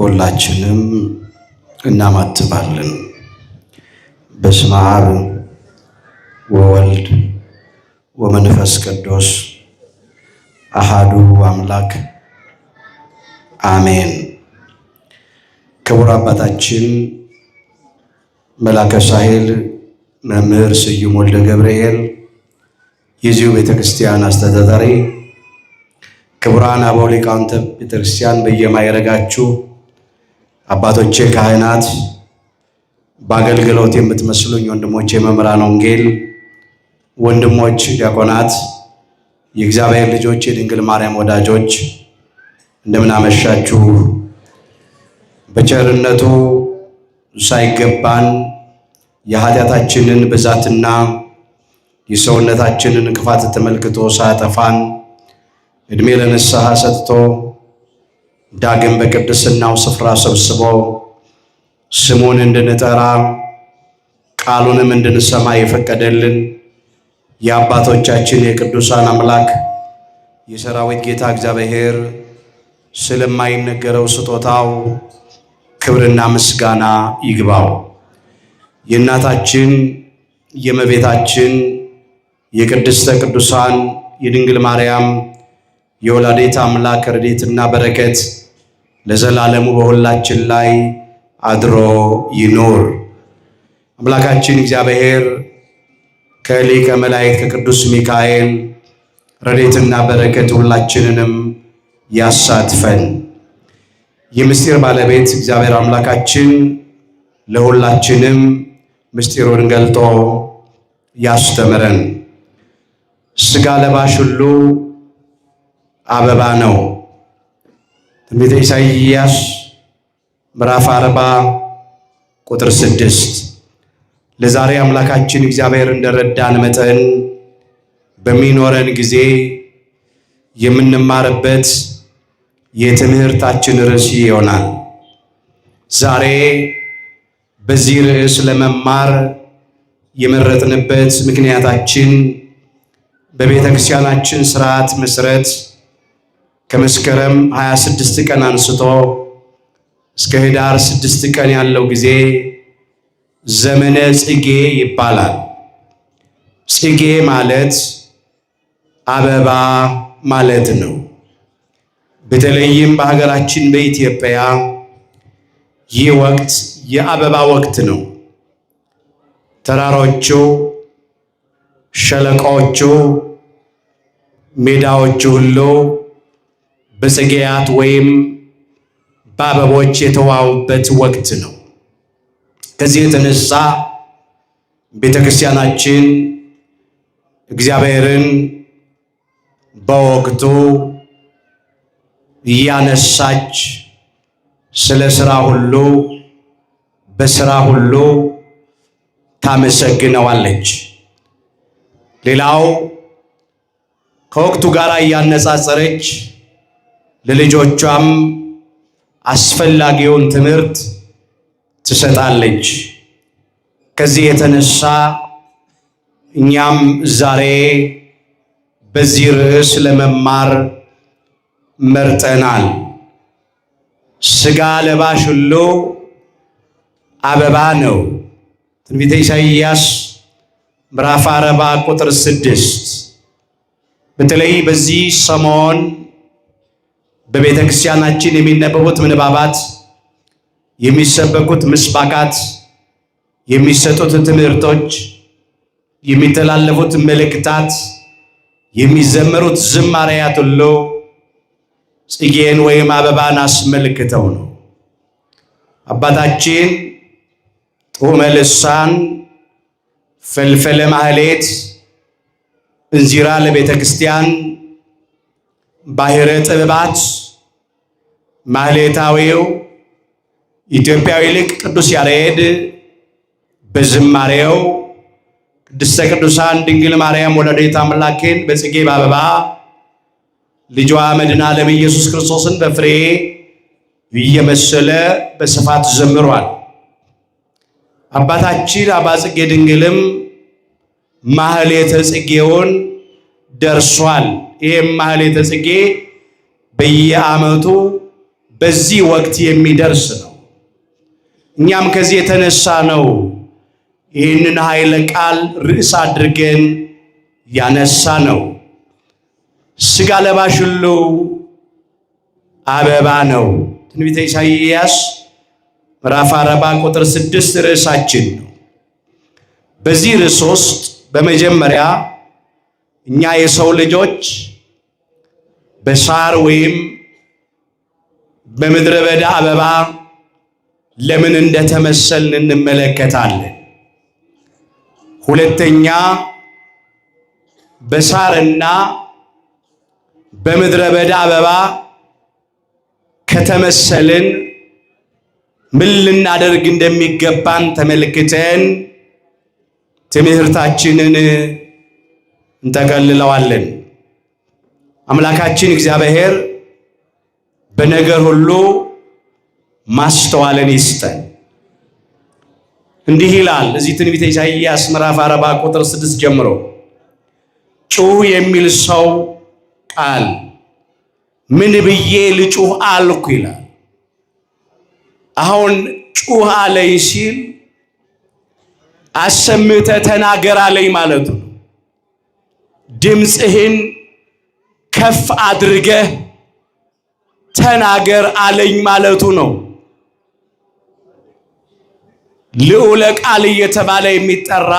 ሁላችንም እናማትባለን። በስመ አብ ወወልድ ወመንፈስ ቅዱስ አሃዱ አምላክ አሜን። ክቡር አባታችን መላከ ሳህል መምህር ስዩም ወልደ ገብርኤል የዚሁ ቤተክርስቲያን አስተዳዳሪ፣ ክቡራን አበው ሊቃውንተ ቤተክርስቲያን በየማይረጋችሁ አባቶቼ ካህናት፣ በአገልግሎት የምትመስሉኝ ወንድሞቼ መምህራን ወንጌል፣ ወንድሞች ዲያቆናት፣ የእግዚአብሔር ልጆች፣ የድንግል ማርያም ወዳጆች እንደምን አመሻችሁ። በቸርነቱ ሳይገባን የኃጢአታችንን ብዛትና የሰውነታችንን ክፋት ተመልክቶ ሳያጠፋን ዕድሜ ለንስሐ ሰጥቶ ዳግም በቅድስናው ስፍራ ሰብስቦ ስሙን እንድንጠራ ቃሉንም እንድንሰማ የፈቀደልን የአባቶቻችን የቅዱሳን አምላክ የሰራዊት ጌታ እግዚአብሔር ስለማይነገረው ስጦታው ክብርና ምስጋና ይግባው። የእናታችን የእመቤታችን የቅድስተ ቅዱሳን የድንግል ማርያም የወላዲተ አምላክ ረድኤትና በረከት ለዘላለሙ በሁላችን ላይ አድሮ ይኖር። አምላካችን እግዚአብሔር ከሊቀ መላእክት ከቅዱስ ሚካኤል ረድኤትና በረከት ሁላችንንም ያሳትፈን። የምስጢር ባለቤት እግዚአብሔር አምላካችን ለሁላችንም ምስጢሩን ገልጦ ያስተምረን። ሥጋ ለባሽ ሁሉ አበባ ነው። ትንቢተ ኢሳይያስ ምዕራፍ 40 ቁጥር 6። ለዛሬ አምላካችን እግዚአብሔር እንደረዳን መጠን በሚኖረን ጊዜ የምንማርበት የትምህርታችን ርዕስ ይሆናል። ዛሬ በዚህ ርዕስ ለመማር የመረጥንበት ምክንያታችን በቤተ ክርስቲያናችን ሥርዓት መሠረት ከመስከረም 26 ቀን አንስቶ እስከ ኅዳር 6 ቀን ያለው ጊዜ ዘመነ ጽጌ ይባላል። ጽጌ ማለት አበባ ማለት ነው። በተለይም በሀገራችን በኢትዮጵያ ይህ ወቅት የአበባ ወቅት ነው። ተራሮቹ፣ ሸለቆቹ፣ ሜዳዎቹ ሁሉ በጽጌያት ወይም በአበቦች የተዋቡበት ወቅት ነው። ከዚህ የተነሳ ቤተክርስቲያናችን እግዚአብሔርን በወቅቱ እያነሳች ስለ ሥራ ሁሉ በሥራ ሁሉ ታመሰግነዋለች። ሌላው ከወቅቱ ጋር እያነጻጸረች ለልጆቿም አስፈላጊውን ትምህርት ትሰጣለች። ከዚህ የተነሳ እኛም ዛሬ በዚህ ርዕስ ለመማር መርጠናል። ሥጋ ለባሽ ሁሉ አበባ ነው። ትንቢተ ኢሳይያስ ምዕራፍ 40 ቁጥር 6። በተለይ በዚህ ሰሞን በቤተ ክርስቲያናችን የሚነበቡት ምንባባት፣ የሚሰበኩት ምስባካት፣ የሚሰጡት ትምህርቶች፣ የሚተላለፉት መልእክታት፣ የሚዘመሩት ዝማሬያት ሁሉ ጽጌን ወይም አበባን አስመልክተው ነው። አባታችን ጡመ ልሳን፣ ፈልፈለ ማህሌት፣ እንዚራ ለቤተ ክርስቲያን፣ ባሕረ ጥበባት፣ ማህሌታዊው ኢትዮጵያዊ ሊቅ ቅዱስ ያሬድ በዝማሬው ቅድስተ ቅዱሳን ድንግል ማርያም ወላዲተ አምላክን በጽጌ በአበባ ልጇ መድኃኔ ዓለም ኢየሱስ ክርስቶስን በፍሬ እየመሰለ በስፋት ዘምሯል። አባታችን አባ ጽጌ ድንግልም ማህሌተ ጽጌውን ደርሷል። ይህም ማህሌተ ጽጌ በየዓመቱ በዚህ ወቅት የሚደርስ ነው። እኛም ከዚህ የተነሳ ነው ይህንን ኃይለ ቃል ርዕስ አድርገን ያነሳ ነው። ሥጋ ለባሽ ሁሉ አበባ ነው። ትንቢተ ኢሳይያስ ምዕራፍ 40 ቁጥር 6 ርዕሳችን ነው። በዚህ ርዕስ ውስጥ በመጀመሪያ እኛ የሰው ልጆች በሳር ወይም በምድረ በዳ አበባ ለምን እንደተመሰልን እንመለከታለን። ሁለተኛ በሳርና በምድረ በዳ አበባ ከተመሰልን ምን ልናደርግ እንደሚገባን ተመልክተን ትምህርታችንን እንጠቀልለዋለን። አምላካችን እግዚአብሔር በነገር ሁሉ ማስተዋልን ይስጠን። እንዲህ ይላል እዚህ ትንቢተ ኢሳይያስ ምዕራፍ 40 ቁጥር 6 ጀምሮ ጩህ የሚል ሰው ቃል ምን ብዬ ልጩህ አልኩ ይላል። አሁን ጩህ አለኝ ሲል አሰምተህ ተናገር አለኝ ማለቱ ነው። ድምፅህን ከፍ አድርገህ ተናገር አለኝ ማለቱ ነው። ልዑለ ቃል እየተባለ የሚጠራ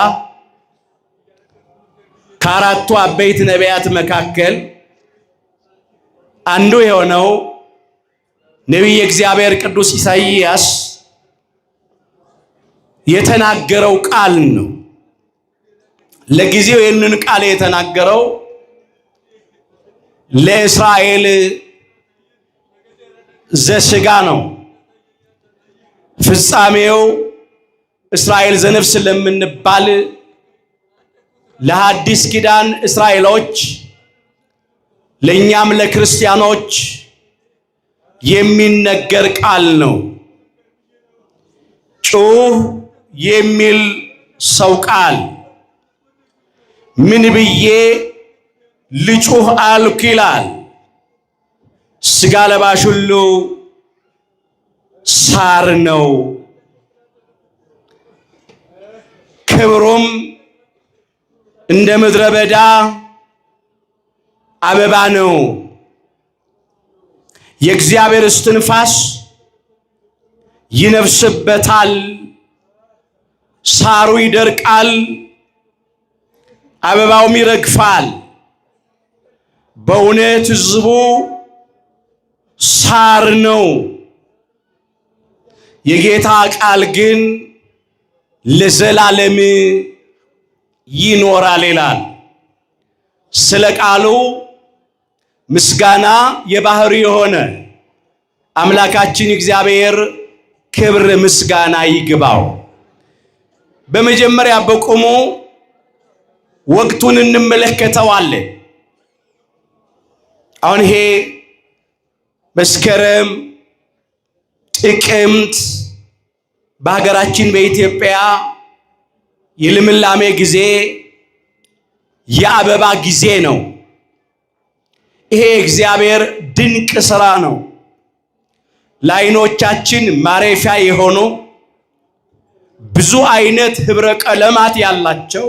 ከአራቱ አበይት ነቢያት መካከል አንዱ የሆነው ነቢየ እግዚአብሔር ቅዱስ ኢሳይያስ የተናገረው ቃል ነው። ለጊዜው ይህንን ቃል የተናገረው ለእስራኤል ዘሥጋ ነው። ፍጻሜው እስራኤል ዘነፍስ ለምንባል ለሐዲስ ኪዳን እስራኤሎች ለኛም ለክርስቲያኖች የሚነገር ቃል ነው። ጩህ የሚል ሰው ቃል ምን ብዬ ልጩህ አልኩ ይላል። ሥጋ ለባሽ ሁሉ ሳር ነው፣ ክብሩም እንደ ምድረ በዳ አበባ ነው። የእግዚአብሔር እስትንፋስ ይነፍስበታል፣ ሳሩ ይደርቃል፣ አበባውም ይረግፋል። በእውነት ሕዝቡ ሳር ነው፣ የጌታ ቃል ግን ለዘላለም ይኖራል ይላል። ስለ ቃሉ ምስጋና የባህሪ የሆነ አምላካችን እግዚአብሔር ክብር ምስጋና ይግባው። በመጀመሪያ በቆሙ ወቅቱን እንመለከተዋለን። አሁን ይሄ መስከረም፣ ጥቅምት በሀገራችን በኢትዮጵያ የልምላሜ ጊዜ የአበባ ጊዜ ነው። ይሄ እግዚአብሔር ድንቅ ሥራ ነው። ለዓይኖቻችን ማረፊያ የሆኑ ብዙ አይነት ህብረ ቀለማት ያላቸው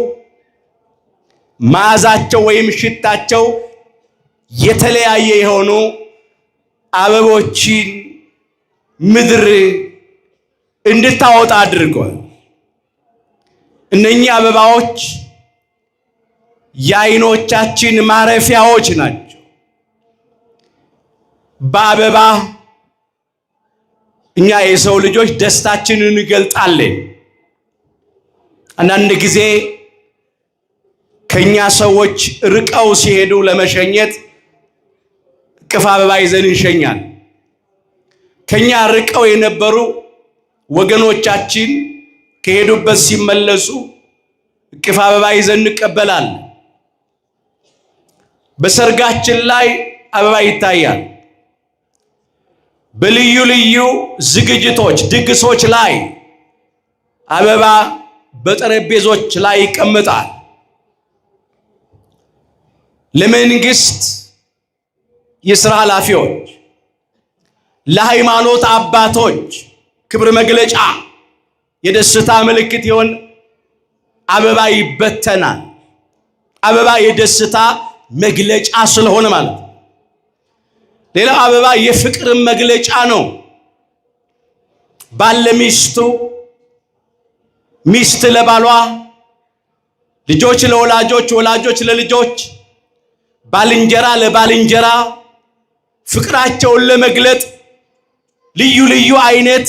መዓዛቸው ወይም ሽታቸው የተለያየ የሆኑ አበቦችን ምድር እንድታወጣ አድርጓል። እነኚህ አበባዎች የዓይኖቻችን ማረፊያዎች ናቸው። በአበባ እኛ የሰው ልጆች ደስታችንን እንገልጣለን። አንዳንድ ጊዜ ከኛ ሰዎች ርቀው ሲሄዱ ለመሸኘት እቅፍ አበባ ይዘን እንሸኛል። ከኛ ርቀው የነበሩ ወገኖቻችን ከሄዱበት ሲመለሱ እቅፍ አበባ ይዘን እንቀበላለን። በሰርጋችን ላይ አበባ ይታያል። በልዩ ልዩ ዝግጅቶች፣ ድግሶች ላይ አበባ በጠረጴዞች ላይ ይቀመጣል። ለመንግስት የሥራ ኃላፊዎች፣ ለሃይማኖት አባቶች ክብር መግለጫ የደስታ ምልክት ይሆን አበባ ይበተናል። አበባ የደስታ መግለጫ ስለሆነ ማለት ነው። ሌላው አበባ የፍቅር መግለጫ ነው። ባል ለሚስቱ፣ ሚስት ለባሏ፣ ልጆች ለወላጆች፣ ወላጆች ለልጆች፣ ባልንጀራ ለባልንጀራ ፍቅራቸውን ለመግለጥ ልዩ ልዩ አይነት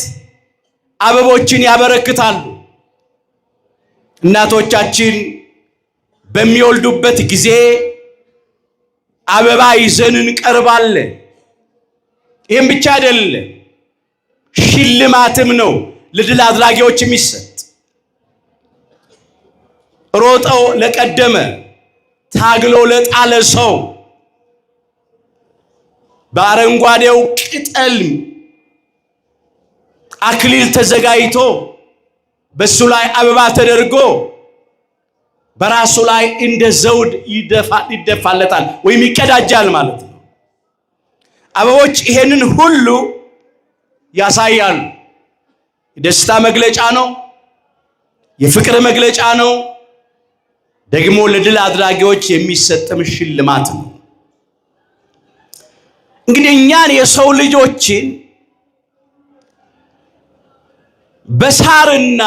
አበቦችን ያበረክታሉ። እናቶቻችን በሚወልዱበት ጊዜ አበባ ይዘን እንቀርባለን። ይህም ብቻ አይደለም፣ ሽልማትም ነው ለድል አድራጊዎች የሚሰጥ። ሮጠው ለቀደመ ታግሎ ለጣለ ሰው በአረንጓዴው ቅጠል አክሊል ተዘጋጅቶ በሱ ላይ አበባ ተደርጎ በራሱ ላይ እንደ ዘውድ ይደፋለታል ወይም ይቀዳጃል ማለት ነው። አበቦች ይሄንን ሁሉ ያሳያሉ። የደስታ መግለጫ ነው፣ የፍቅር መግለጫ ነው፣ ደግሞ ለድል አድራጊዎች የሚሰጥም ሽልማት ነው። እንግዲህ እኛን የሰው ልጆችን በሳርና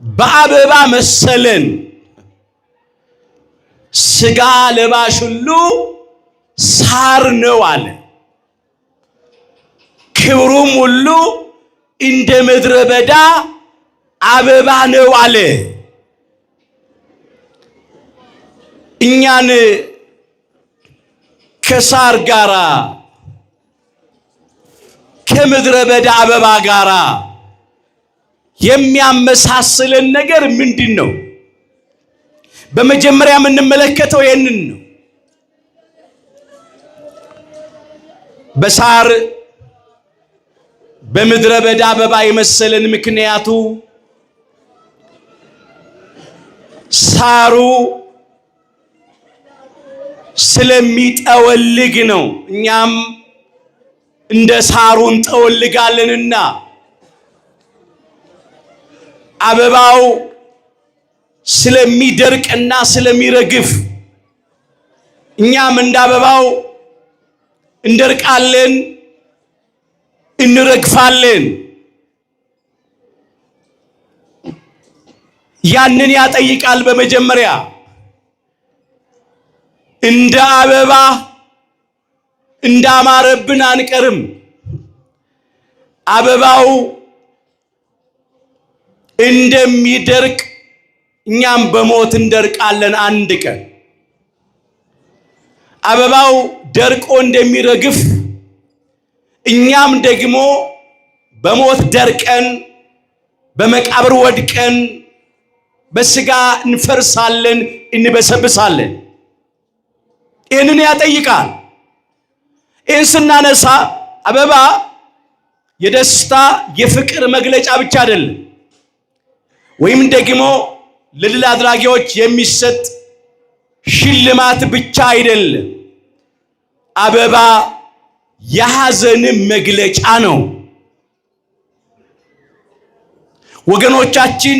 በአበባ መሰለን። ስጋ ለባሽ ሁሉ ሳር ነው አለ። ክብሩም ሁሉ እንደ ምድረ በዳ አበባ ነው አለ። እኛን ከሳር ጋራ ከምድረ በዳ አበባ ጋራ የሚያመሳስለን ነገር ምንድን ነው? በመጀመሪያ የምንመለከተው ይህንን ነው። በሳር በምድረ በዳ አበባ የመሰለን ምክንያቱ ሳሩ ስለሚጠወልግ ነው። እኛም እንደ ሳሩ እንጠወልጋለንና አበባው ስለሚደርቅና ስለሚረግፍ እኛም እንደ አበባው እንደርቃለን፣ እንረግፋለን። ያንን ያጠይቃል። በመጀመሪያ እንደ አበባ እንዳማረብን አንቀርም። አበባው እንደሚደርቅ እኛም በሞት እንደርቃለን አንድ ቀን። አበባው ደርቆ እንደሚረግፍ እኛም ደግሞ በሞት ደርቀን በመቃብር ወድቀን በስጋ እንፈርሳለን፣ እንበሰብሳለን። ይህንን ያጠይቃል። ይህን ስናነሳ አበባ የደስታ የፍቅር መግለጫ ብቻ አይደለም፣ ወይም ደግሞ ለድል አድራጊዎች የሚሰጥ ሽልማት ብቻ አይደለም። አበባ የሐዘን መግለጫ ነው። ወገኖቻችን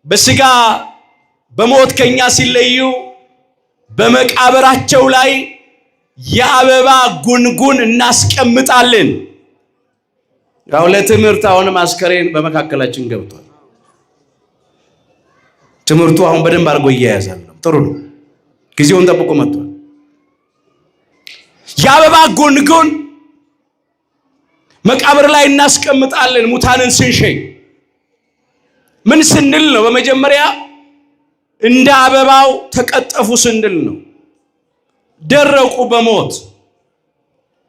በስጋ በሞት ከኛ ሲለዩ በመቃብራቸው ላይ የአበባ ጉንጉን እናስቀምጣለን። ያው ለትምህርት አሁንም አስከሬን በመካከላችን ገብቷል። ትምህርቱ አሁን በደንብ አድርጎ እያያዛል። ጥሩ ነው። ጊዜውን ጠብቆ መጥቷል። የአበባ ጉንጉን መቃብር ላይ እናስቀምጣለን። ሙታንን ስንሸኝ ምን ስንል ነው? በመጀመሪያ እንደ አበባው ተቀጠፉ ስንል ነው። ደረቁ፣ በሞት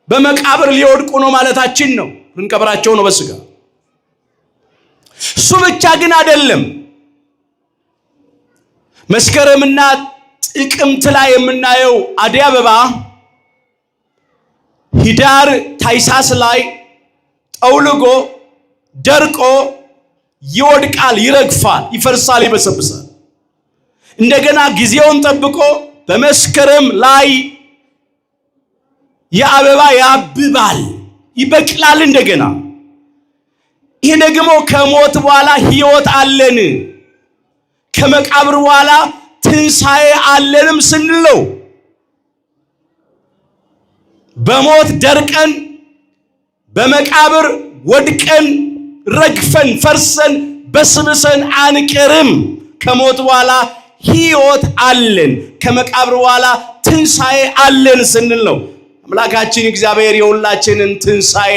በመቃብር ሊወድቁ ነው ማለታችን ነው። ልንቀብራቸው ነው በስጋ። እሱ ብቻ ግን አይደለም። መስከረምና ጥቅምት ላይ የምናየው አደይ አበባ ሂዳር ታይሳስ ላይ ጠውልጎ ደርቆ ይወድቃል፣ ይረግፋል፣ ይፈርሳል፣ ይበሰብሳል። እንደገና ጊዜውን ጠብቆ በመስከረም ላይ የአበባ ያብባል፣ ይበቅላል እንደገና። ይሄ ደግሞ ከሞት በኋላ ሕይወት አለን፣ ከመቃብር በኋላ ትንሣኤ አለንም ስንለው በሞት ደርቀን በመቃብር ወድቀን ረግፈን ፈርሰን በስብሰን አንቀርም። ከሞት በኋላ ሕይወት አለን፣ ከመቃብር በኋላ ትንሣኤ አለን ስንል ነው። አምላካችን እግዚአብሔር የሁላችንን ትንሣኤ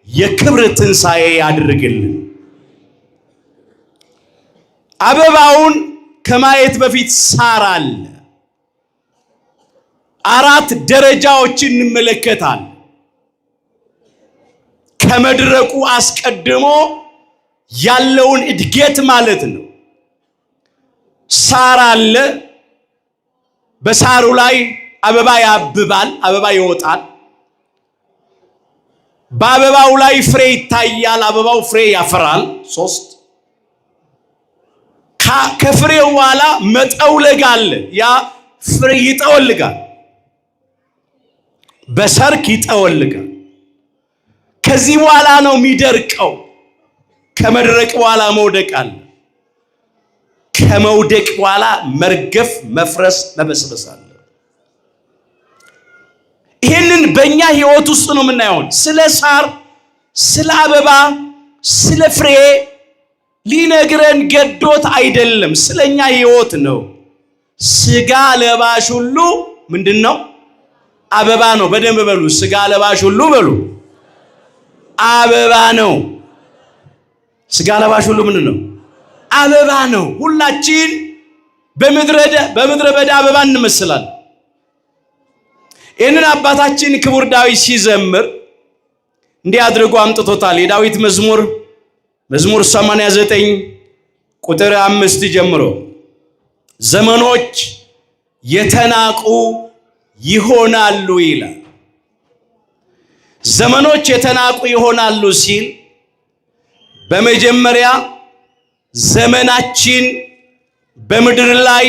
የክብር ትንሣኤ ያድርግልን። አበባውን ከማየት በፊት ሳር አለ። 4 ደረጃዎችን እንመለከታለን። ከመድረቁ አስቀድሞ ያለውን እድገት ማለት ነው። ሳር አለ። በሳሩ ላይ አበባ ያብባል፣ አበባ ይወጣል። በአበባው ላይ ፍሬ ይታያል፣ አበባው ፍሬ ያፈራል። 3 ከፍሬው በኋላ መጠውለግ አለ። ያ ፍሬ ይጠወልጋል፣ በሰርክ ይጠወልጋል። ከዚህ በኋላ ነው የሚደርቀው። ከመድረቅ በኋላ መውደቅ አለ። ከመውደቅ በኋላ መርገፍ፣ መፍረስ፣ መበስበስ አለ። ይህንን በእኛ ህይወት ውስጥ ነው የምናየው። ስለ ሳር፣ ስለ አበባ፣ ስለ ፍሬ ሊነግረን ገዶት አይደለም፣ ስለኛ ህይወት ነው። ስጋ ለባሽ ሁሉ ምንድነው? አበባ ነው። በደንብ በሉ። ስጋ ለባሽ ሁሉ በሉ አበባ ነው። ስጋ ለባሽ ሁሉ ምንድነው? አበባ ነው። ሁላችን በምድረ በዳ አበባ እንመስላለን። ይህንን አባታችን ክቡር ዳዊት ሲዘምር እንዲህ አድርጎ አምጥቶታል። የዳዊት መዝሙር 89 ቁጥር 5 ጀምሮ ዘመኖች የተናቁ ይሆናሉ ይላል። ዘመኖች የተናቁ ይሆናሉ ሲል በመጀመሪያ ዘመናችን በምድር ላይ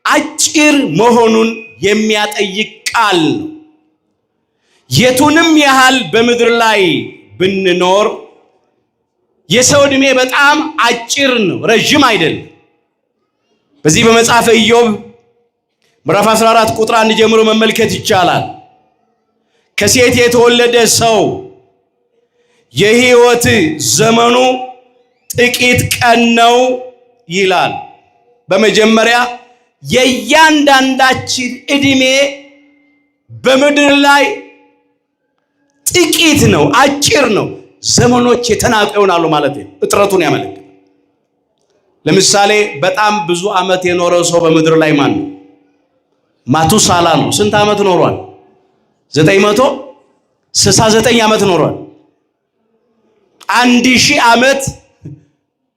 አጭር መሆኑን የሚያጠይቅ ቃል ነው። የቱንም ያህል በምድር ላይ ብንኖር የሰው ዕድሜ በጣም አጭር ነው፣ ረጅም አይደለም። በዚህ በመጽሐፈ ኢዮብ ምዕራፍ 14 ቁጥር 1 ጀምሮ መመልከት ይቻላል። ከሴት የተወለደ ሰው የሕይወት ዘመኑ ጥቂት ቀን ነው ይላል። በመጀመሪያ የእያንዳንዳችን ዕድሜ በምድር ላይ ጥቂት ነው፣ አጭር ነው። ዘመኖች የተናቁ ይሆናሉ ማለት ነው። እጥረቱን ያመለክታል። ለምሳሌ በጣም ብዙ ዓመት የኖረው ሰው በምድር ላይ ማን ነው? ማቱሳላ ነው። ስንት ዓመት ኖሯል? 969 ዓመት ኖሯል። 1000 ዓመት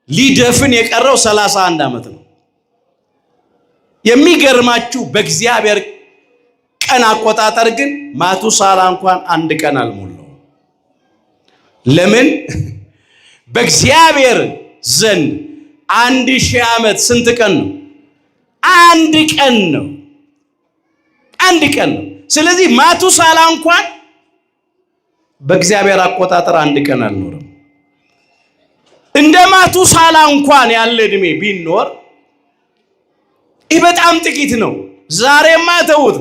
ሊደፍን የቀረው 31 ዓመት ነው። የሚገርማችሁ በእግዚአብሔር ቀን አቆጣጠር ግን ማቱሳላ እንኳን 1 ቀን አልሞላው። ለምን? በእግዚአብሔር ዘንድ 1000 ዓመት ስንት ቀን ነው? 1 ቀን ነው። 1 ቀን ነው። ስለዚህ ማቱሳላ እንኳን በእግዚአብሔር አቆጣጠር 1 ቀን አልኖረም። እንደ ማቱሳላ እንኳን ያለ ዕድሜ ቢኖር ይህ በጣም ጥቂት ነው። ዛሬማ ተውት፣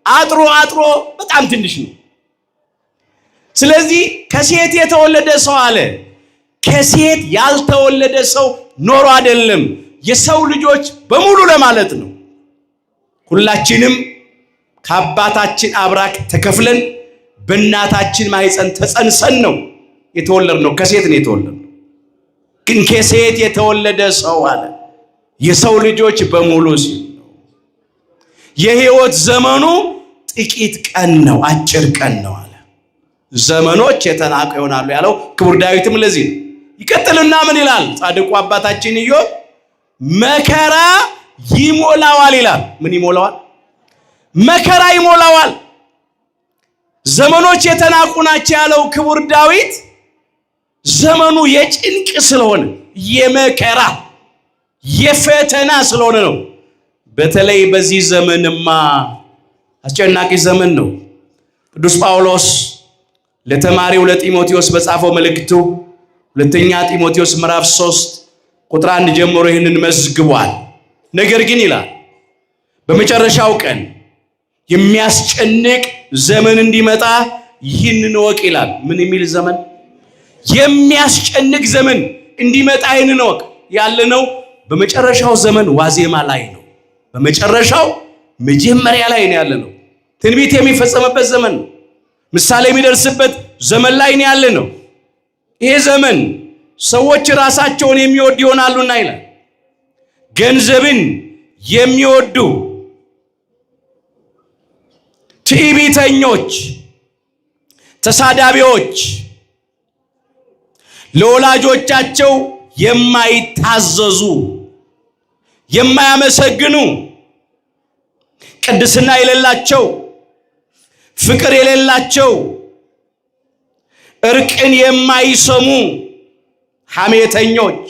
አጥሮ በጣም ትንሽ ነው። ስለዚህ ከሴት የተወለደ ሰው አለ። ከሴት ያልተወለደ ሰው ኖሮ አይደለም፣ የሰው ልጆች በሙሉ ለማለት ነው። ሁላችንም ከአባታችን አብራክ ተከፍለን በእናታችን ማህፀን ተጸንሰን ነው የተወለድነው። ከሴት ነው የተወለድነው። ግን ከሴት የተወለደ ሰው አለ የሰው ልጆች በሙሉ ሲል ነው። የሕይወት ዘመኑ ጥቂት ቀን ነው፣ አጭር ቀን ነው አለ። ዘመኖች የተናቁ ይሆናሉ ያለው ክቡር ዳዊትም ለዚህ ነው። ይቀጥልና ምን ይላል ጻድቁ አባታችን ኢዮብ? መከራ ይሞላዋል ይላል። ምን ይሞላዋል? መከራ ይሞላዋል። ዘመኖች የተናቁ ናቸው ያለው ክቡር ዳዊት ዘመኑ የጭንቅ ስለሆነ የመከራ የፈተና ስለሆነ ነው። በተለይ በዚህ ዘመንማ አስጨናቂ ዘመን ነው። ቅዱስ ጳውሎስ ለተማሪው ለጢሞቴዎስ በጻፈው መልእክቱ ሁለተኛ ጢሞቴዎስ ምዕራፍ 3 ቁጥር 1 ጀምሮ ይህንን መዝግቧል። ነገር ግን ይላል በመጨረሻው ቀን የሚያስጨንቅ ዘመን እንዲመጣ ይህንን ወቅ ይላል። ምን የሚል ዘመን? የሚያስጨንቅ ዘመን እንዲመጣ ይህንን ወቅ። ያለነው በመጨረሻው ዘመን ዋዜማ ላይ ነው። በመጨረሻው መጀመሪያ ላይ ነው ያለነው። ትንቢት የሚፈጸምበት ዘመን ነው። ምሳሌ የሚደርስበት ዘመን ላይ ነው ያለነው። ይሄ ዘመን ሰዎች ራሳቸውን የሚወዱ ይሆናሉና ይላል። ገንዘብን የሚወዱ ትዕቢተኞች፣ ተሳዳቢዎች፣ ለወላጆቻቸው የማይታዘዙ፣ የማያመሰግኑ፣ ቅድስና የሌላቸው፣ ፍቅር የሌላቸው፣ እርቅን የማይሰሙ፣ ሐሜተኞች፣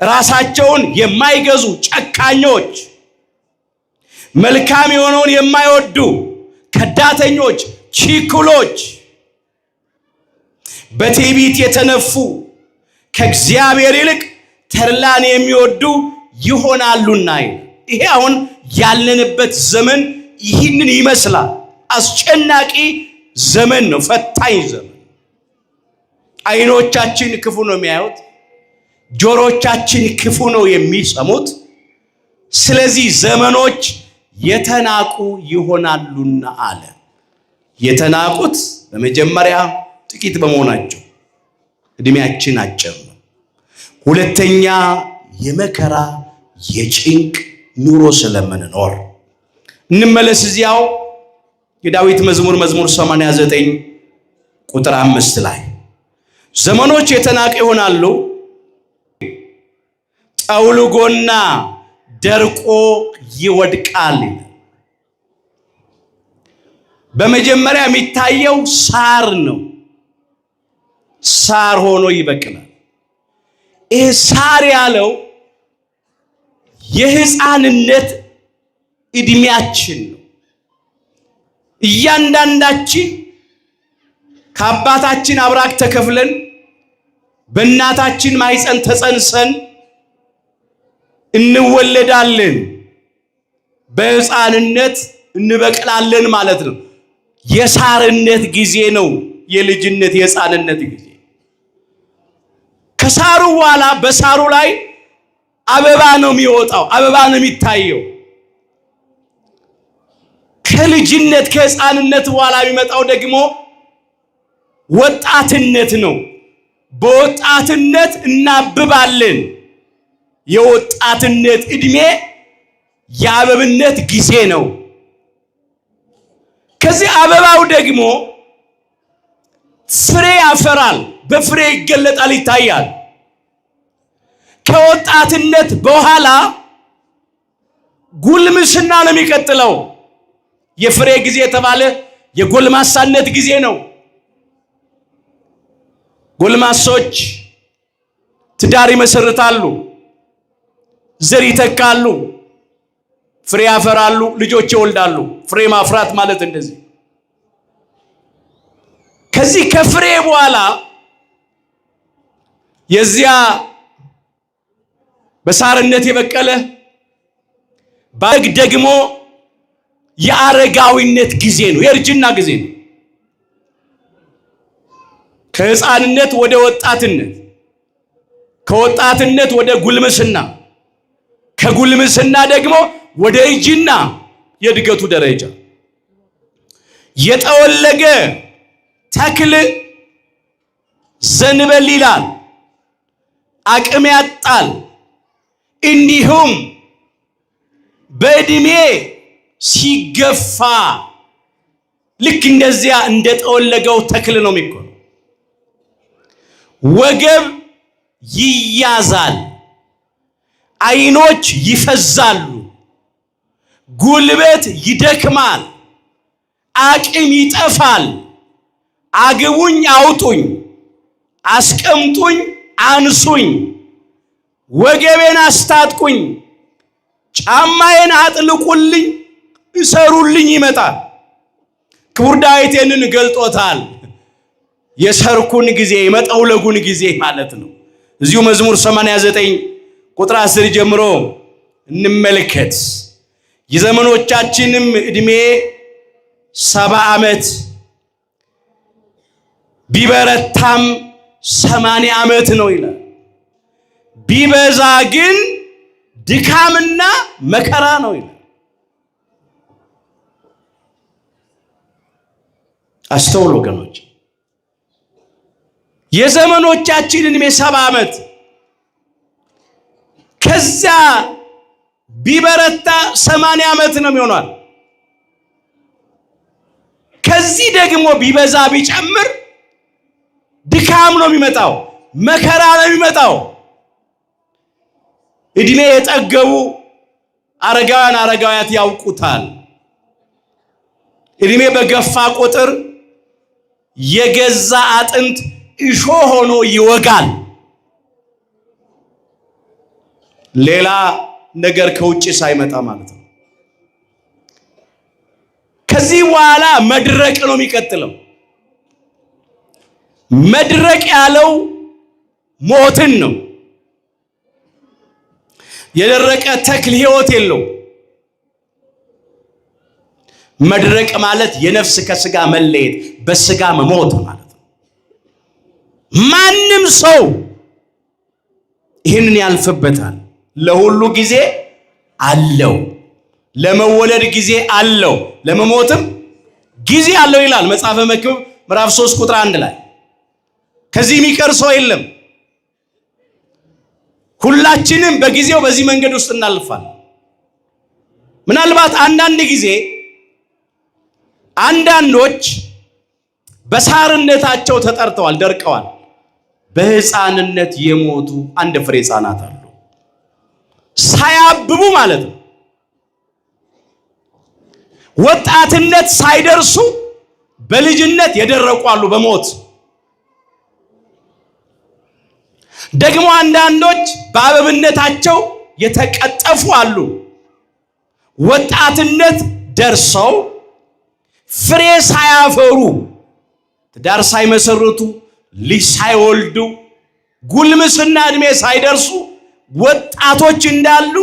ራሳቸውን የማይገዙ ጨካኞች፣ መልካም የሆነውን የማይወዱ ከዳተኞች፣ ችኩሎች፣ በትዕቢት የተነፉ ከእግዚአብሔር ይልቅ ተድላን የሚወዱ ይሆናሉና። ይሄ አሁን ያለንበት ዘመን ይህንን ይመስላል። አስጨናቂ ዘመን ነው። ፈታኝ ዘመን። አይኖቻችን ክፉ ነው የሚያዩት፣ ጆሮቻችን ክፉ ነው የሚሰሙት። ስለዚህ ዘመኖች የተናቁ ይሆናሉና አለ። የተናቁት በመጀመሪያ ጥቂት በመሆናቸው እድሜያችን አጭር ነው። ሁለተኛ የመከራ የጭንቅ ኑሮ ስለምንኖር። እንመለስ እዚያው የዳዊት መዝሙር 89 ቁጥር 5 ላይ ዘመኖች የተናቁ ይሆናሉ፣ ጠውልጎና ደርቆ ይወድቃል። በመጀመሪያ የሚታየው ሳር ነው። ሳር ሆኖ ይበቅላል። ይሄ ሳር ያለው የሕፃንነት እድሜያችን ነው። እያንዳንዳችን ከአባታችን አብራክ ተከፍለን በእናታችን ማህፀን ተጸንሰን እንወለዳለን። በሕፃንነት እንበቅላለን ማለት ነው። የሳርነት ጊዜ ነው። የልጅነት የሕፃንነት ጊዜ። ከሳሩ በኋላ በሳሩ ላይ አበባ ነው የሚወጣው፣ አበባ ነው የሚታየው። ከልጅነት ከሕፃንነት በኋላ የሚመጣው ደግሞ ወጣትነት ነው። በወጣትነት እናብባለን። የወጣትነት እድሜ የአበብነት ጊዜ ነው። ከዚህ አበባው ደግሞ ፍሬ ያፈራል፣ በፍሬ ይገለጣል፣ ይታያል። ከወጣትነት በኋላ ጉልምስና ነው የሚቀጥለው። የፍሬ ጊዜ የተባለ የጎልማሳነት ጊዜ ነው። ጎልማሶች ትዳር ይመሰርታሉ፣ ዘር ይተካሉ፣ ፍሬ ያፈራሉ፣ ልጆች ይወልዳሉ። ፍሬ ማፍራት ማለት እንደዚህ። ከዚህ ከፍሬ በኋላ የዚያ በሳርነት የበቀለ ባግ ደግሞ የአረጋዊነት ጊዜ ነው፣ የእርጅና ጊዜ ነው። ከሕፃንነት ወደ ወጣትነት፣ ከወጣትነት ወደ ጉልምስና፣ ከጉልምስና ደግሞ ወደ እርጅና የእድገቱ ደረጃ። የጠወለገ ተክል ዘንበል ይላል፣ አቅም ያጣል። እንዲሁም በእድሜ ሲገፋ ልክ እንደዚያ እንደጠወለገው ተክል ነው የሚሆነው። ወገብ ይያዛል፣ አይኖች ይፈዛሉ፣ ጉልበት ይደክማል፣ አቅም ይጠፋል። አግቡኝ አውጡኝ፣ አስቀምጡኝ አንሱኝ፣ ወገቤን አስታጥቁኝ፣ ጫማዬን አጥልቁልኝ፣ እሰሩልኝ ይመጣል። ክቡር ዳዊት ይህንን ገልጦታል። የሰርኩን ጊዜ የመጠውለጉን ጊዜ ማለት ነው። እዚሁ መዝሙር 89 ቁጥር 10 ጀምሮ እንመልከት። የዘመኖቻችንም ዕድሜ 70 ዓመት ቢበረታም 80 ዓመት ነው ይላል። ቢበዛ ግን ድካምና መከራ ነው ይላል። አስተውሉ ወገኖች፣ የዘመኖቻችን ዕድሜ 70 ዓመት ከዛ ቢበረታ 80 ዓመት ነው የሚሆነው። ከዚህ ደግሞ ቢበዛ ቢጨምር ድካም ነው የሚመጣው፣ መከራ ነው የሚመጣው። ዕድሜ የጠገቡ አረጋውያት ያውቁታል። ዕድሜ በገፋ ቁጥር የገዛ አጥንት እሾህ ሆኖ ይወጋል። ሌላ ነገር ከውጭ ሳይመጣ ማለት ነው። ከዚህ በኋላ መድረቅ ነው የሚቀጥለው። መድረቅ ያለው ሞትን ነው። የደረቀ ተክል ሕይወት የለው። መድረቅ ማለት የነፍስ ከስጋ መለየት፣ በስጋ መሞት ማለት ነው። ማንም ሰው ይህንን ያልፍበታል። ለሁሉ ጊዜ አለው። ለመወለድ ጊዜ አለው፣ ለመሞትም ጊዜ አለው ይላል መጽሐፈ መክብብ ምዕራፍ 3 ቁጥር 1 ላይ። ከዚህ የሚቀር ሰው የለም። ሁላችንም በጊዜው በዚህ መንገድ ውስጥ እናልፋለን። ምናልባት አንዳንድ ጊዜ አንዳንዶች በሳርነታቸው ተጠርተዋል፣ ደርቀዋል። በሕፃንነት የሞቱ አንድ ፍሬ ሕፃናት አሉ፣ ሳያብቡ ማለት ነው። ወጣትነት ሳይደርሱ በልጅነት የደረቁ አሉ በሞት። ደግሞ አንዳንዶች በአበብነታቸው የተቀጠፉ አሉ። ወጣትነት ደርሰው ፍሬ ሳያፈሩ፣ ትዳር ሳይመሰርቱ፣ ልጅ ሳይወልዱ፣ ጉልምስና ዕድሜ ሳይደርሱ ወጣቶች እንዳሉ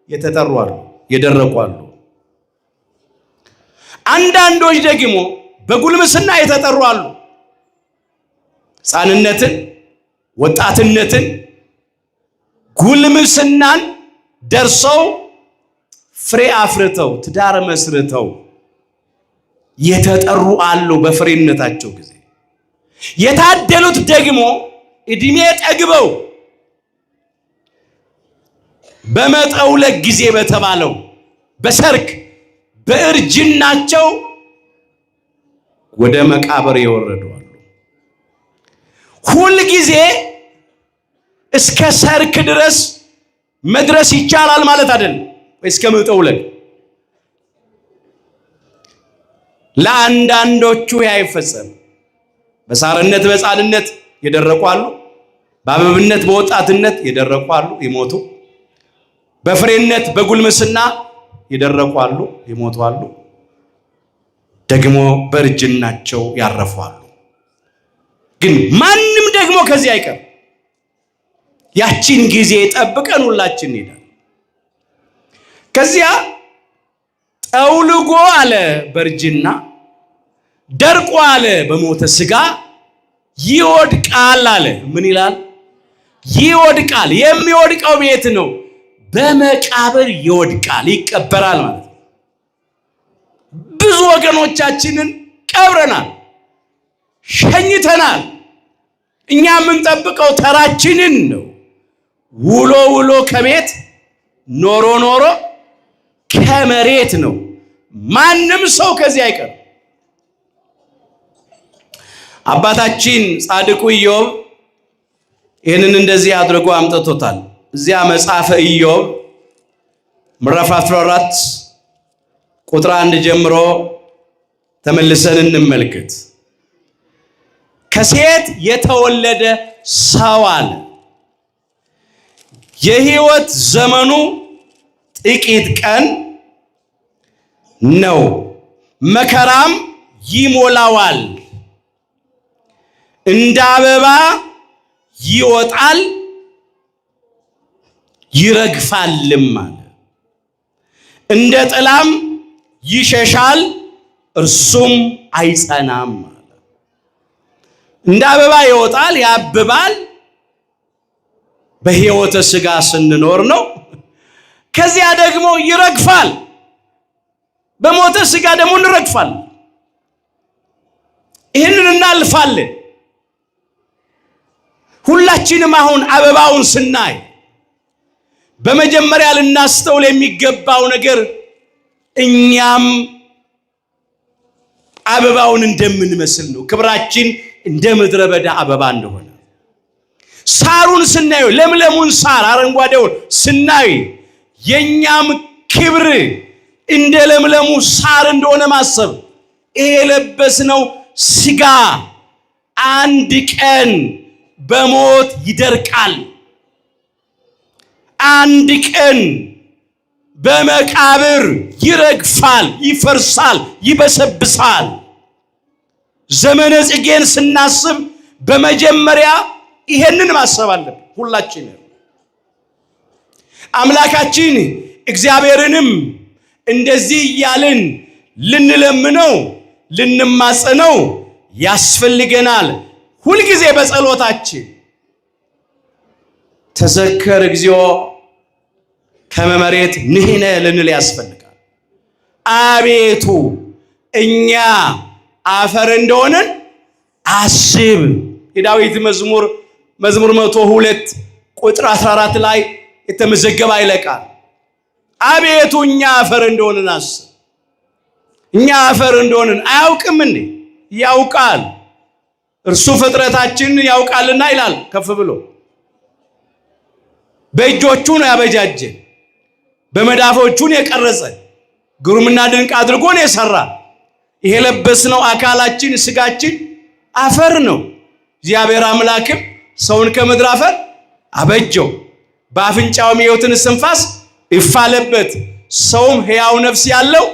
የተጠሩ አሉ፣ የደረቁ አሉ። አንዳንዶች ደግሞ በጉልምስና የተጠሩ አሉ። ሕፃንነትን፣ ወጣትነትን፣ ጉልምስናን ደርሰው ፍሬ አፍርተው ትዳር መስርተው የተጠሩ አሉ በፍሬነታቸው ጊዜ። የታደሉት ደግሞ ዕድሜ ጠግበው በመጠውለግ ጊዜ በተባለው በሰርክ በእርጅናቸው ወደ መቃብር የወረዱ አሉ። ሁል ጊዜ እስከ ሰርክ ድረስ መድረስ ይቻላል ማለት አይደለም። ወይ እስከ መጠውለግ ለአንዳንዶቹ ያይፈጸም። በሳርነት በሕፃንነት የደረቁ አሉ። በአበብነት በወጣትነት የደረቁ አሉ፣ የሞቱ። በፍሬነት በጉልምስና የደረቁ አሉ፣ የሞቱ አሉ። ደግሞ በእርጅናቸው ያረፉ አሉ። ግን ማንም ደግሞ ከዚህ አይቀር። ያቺን ጊዜ ጠብቀን ሁላችን እንሄዳለን። ከዚያ ጠውልጎ አለ በእርጅና፣ ደርቆ አለ በሞተ ስጋ ይወድቃል አለ። ምን ይላል? ይወድቃል። የሚወድቀው ቤት ነው፣ በመቃብር ይወድቃል፣ ይቀበራል ማለት ነው። ብዙ ወገኖቻችንን ቀብረናል፣ ሸኝተናል። እኛ የምንጠብቀው ተራችንን ነው። ውሎ ውሎ ከቤት፣ ኖሮ ኖሮ ከመሬት ነው። ማንም ሰው ከዚህ አይቀር። አባታችን ጻድቁ ኢዮብ ይህንን እንደዚህ አድርጎ አምጥቶታል። እዚያ መጽሐፈ ኢዮብ ምዕራፍ 14 ቁጥር 1 ጀምሮ ተመልሰን እንመልከት። ከሴት የተወለደ ሰው አለ፣ የሕይወት ዘመኑ ጥቂት ቀን ነው፣ መከራም ይሞላዋል፣ እንደ አበባ ይወጣል ይረግፋልም አለ። እንደ ጥላም ይሸሻል እርሱም አይጸናም አለ። እንደ አበባ ይወጣል ያብባል። በሕይወተ ሥጋ ስንኖር ነው። ከዚያ ደግሞ ይረግፋል። በሞተ ሥጋ ደግሞ እንረግፋል። ይህንን እናልፋለን። ሁላችንም አሁን አበባውን ስናይ በመጀመሪያ ልናስተውል የሚገባው ነገር እኛም አበባውን እንደምንመስል ነው። ክብራችን እንደ ምድረ በዳ አበባ እንደሆነ ሳሩን ስናየው ለምለሙን ሳር አረንጓዴውን ስናይ የኛም ክብር እንደ ለምለሙ ሳር እንደሆነ ማሰብ። ይሄ የለበስነው ሥጋ አንድ ቀን በሞት ይደርቃል። አንድ ቀን በመቃብር ይረግፋል፣ ይፈርሳል፣ ይበሰብሳል። ዘመነ ጽጌን ስናስብ በመጀመሪያ ይሄንን ማሰብ አለብን። ሁላችን አምላካችን እግዚአብሔርንም እንደዚህ እያልን ልንለምነው ልንማጸነው ያስፈልገናል። ሁልጊዜ በጸሎታችን ተዘከር እግዚኦ ከመ መሬት ንሕነ ልንል ያስፈልጋል። አቤቱ እኛ አፈር እንደሆነን አስብ። የዳዊት መዝሙር 102 ቁጥር 14 ላይ የተመዘገበ ይለቃል። አቤቱ እኛ አፈር እንደሆነን አስብ። እኛ አፈር እንደሆነን አያውቅም እንዴ? ያውቃል። እርሱ ፍጥረታችንን ያውቃልና ይላል ከፍ ብሎ። በእጆቹ ነው ያበጃጀን፣ በመዳፎቹን የቀረጸ ግሩምና ድንቅ አድርጎ ነው የሰራ። ይሄ ለበስነው አካላችን ሥጋችን አፈር ነው። እግዚአብሔር አምላክም ሰውን ከምድር አፈር አበጀው፣ በአፍንጫውም የሕይወትን እስትንፋስ እፍ አለበት፣ ሰውም ሕያው ነፍስ ያለው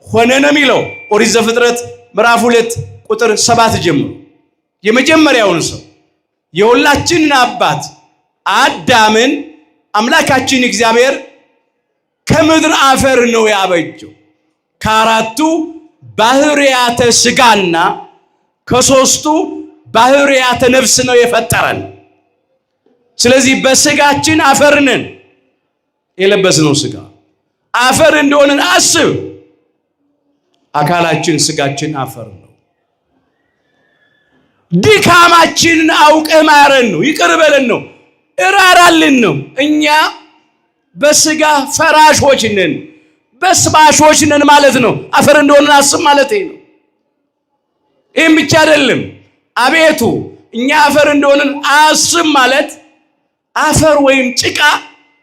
ሆነ ነው የሚለው ኦሪት ዘፍጥረት ምዕራፍ 2 ቁጥር 7 ጀምሮ። የመጀመሪያውን ሰው የሁላችንን አባት አዳምን አምላካችን እግዚአብሔር ከምድር አፈር ነው ያበጀው። ከአራቱ ባህርያተ ሥጋና ከሦስቱ ባህርያተ ነፍስ ነው የፈጠረን። ስለዚህ በሥጋችን አፈር ነን። የለበስነው ሥጋ አፈር እንደሆነን አስብ። አካላችን ሥጋችን አፈር ነው። ድካማችንን አውቀህ ማረን ነው፣ ይቅር በለን ነው፣ እራራልን ነው። እኛ በሥጋ ፈራሾች ነን፣ በስባሾች ነን ማለት ነው። አፈር እንደሆነን አስብ ማለት ነው። ይህም ብቻ አይደለም። አቤቱ እኛ አፈር እንደሆነን አስብ ማለት አፈር ወይም ጭቃ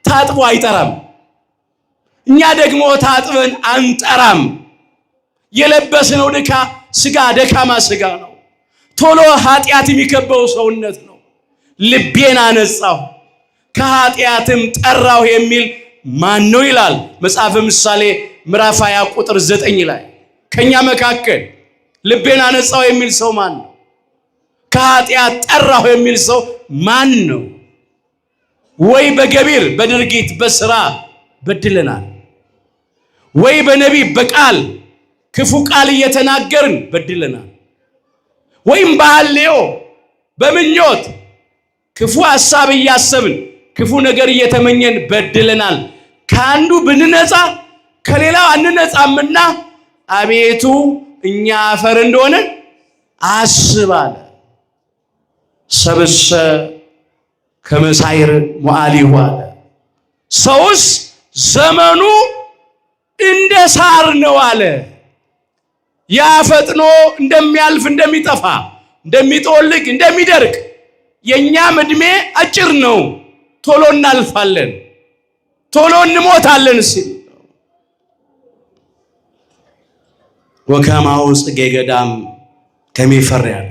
ታጥቦ አይጠራም። እኛ ደግሞ ታጥበን አንጠራም። የለበስነው ሥጋ ደካማ ሥጋ ነው። ቶሎ ኃጢአት የሚከበው ሰውነት ነው። ልቤን አነጻሁ ከኃጢአትም ጠራሁ የሚል ማን ነው ይላል መጽሐፈ ምሳሌ ምዕራፍ 20 ቁጥር 9 ላይ። ከኛ መካከል ልቤን አነጻሁ የሚል ሰው ማን ነው? ከኃጢአት ጠራሁ የሚል ሰው ማን ነው? ወይ በገቢር በድርጊት በሥራ በድለናል፣ ወይ በነቢብ በቃል ክፉ ቃል እየተናገርን በድለናል፣ ወይም በሐልዮ በምኞት ክፉ ሐሳብ እያሰብን ክፉ ነገር እየተመኘን በድለናል። ከአንዱ ብንነጻ ከሌላው አንነጻምና አቤቱ እኛ አፈር እንደሆነ አስብ አለ። ሰብእሰ ከመ ሳዕር መዋዕሊሁ አለ። ሰውስ ዘመኑ እንደ ሳር ነው አለ። ያ ፈጥኖ እንደሚያልፍ እንደሚጠፋ እንደሚጠወልግ እንደሚደርቅ የኛም ዕድሜ አጭር ነው። ቶሎ እናልፋለን፣ ቶሎ እንሞታለን ሲል ወከማሁ ጽጌ ገዳም ከሚፈር ያለ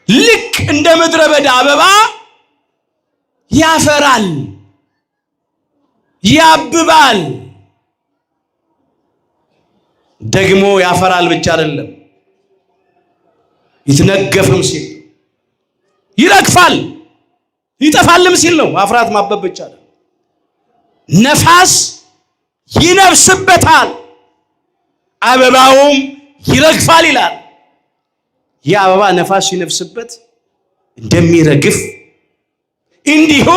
ልክ እንደ ምድረ በዳ አበባ ያፈራል፣ ያብባል። ደግሞ ያፈራል ብቻ አይደለም ይትነገፍም ሲል ይረግፋል ይጠፋልም ሲል ነው። ማፍራት ማበብ ብቻ አይደለም። ነፋስ ይነፍስበታል አበባውም ይረግፋል ይላል። ይህ አበባ ነፋስ ሲነፍስበት እንደሚረግፍ እንዲሁ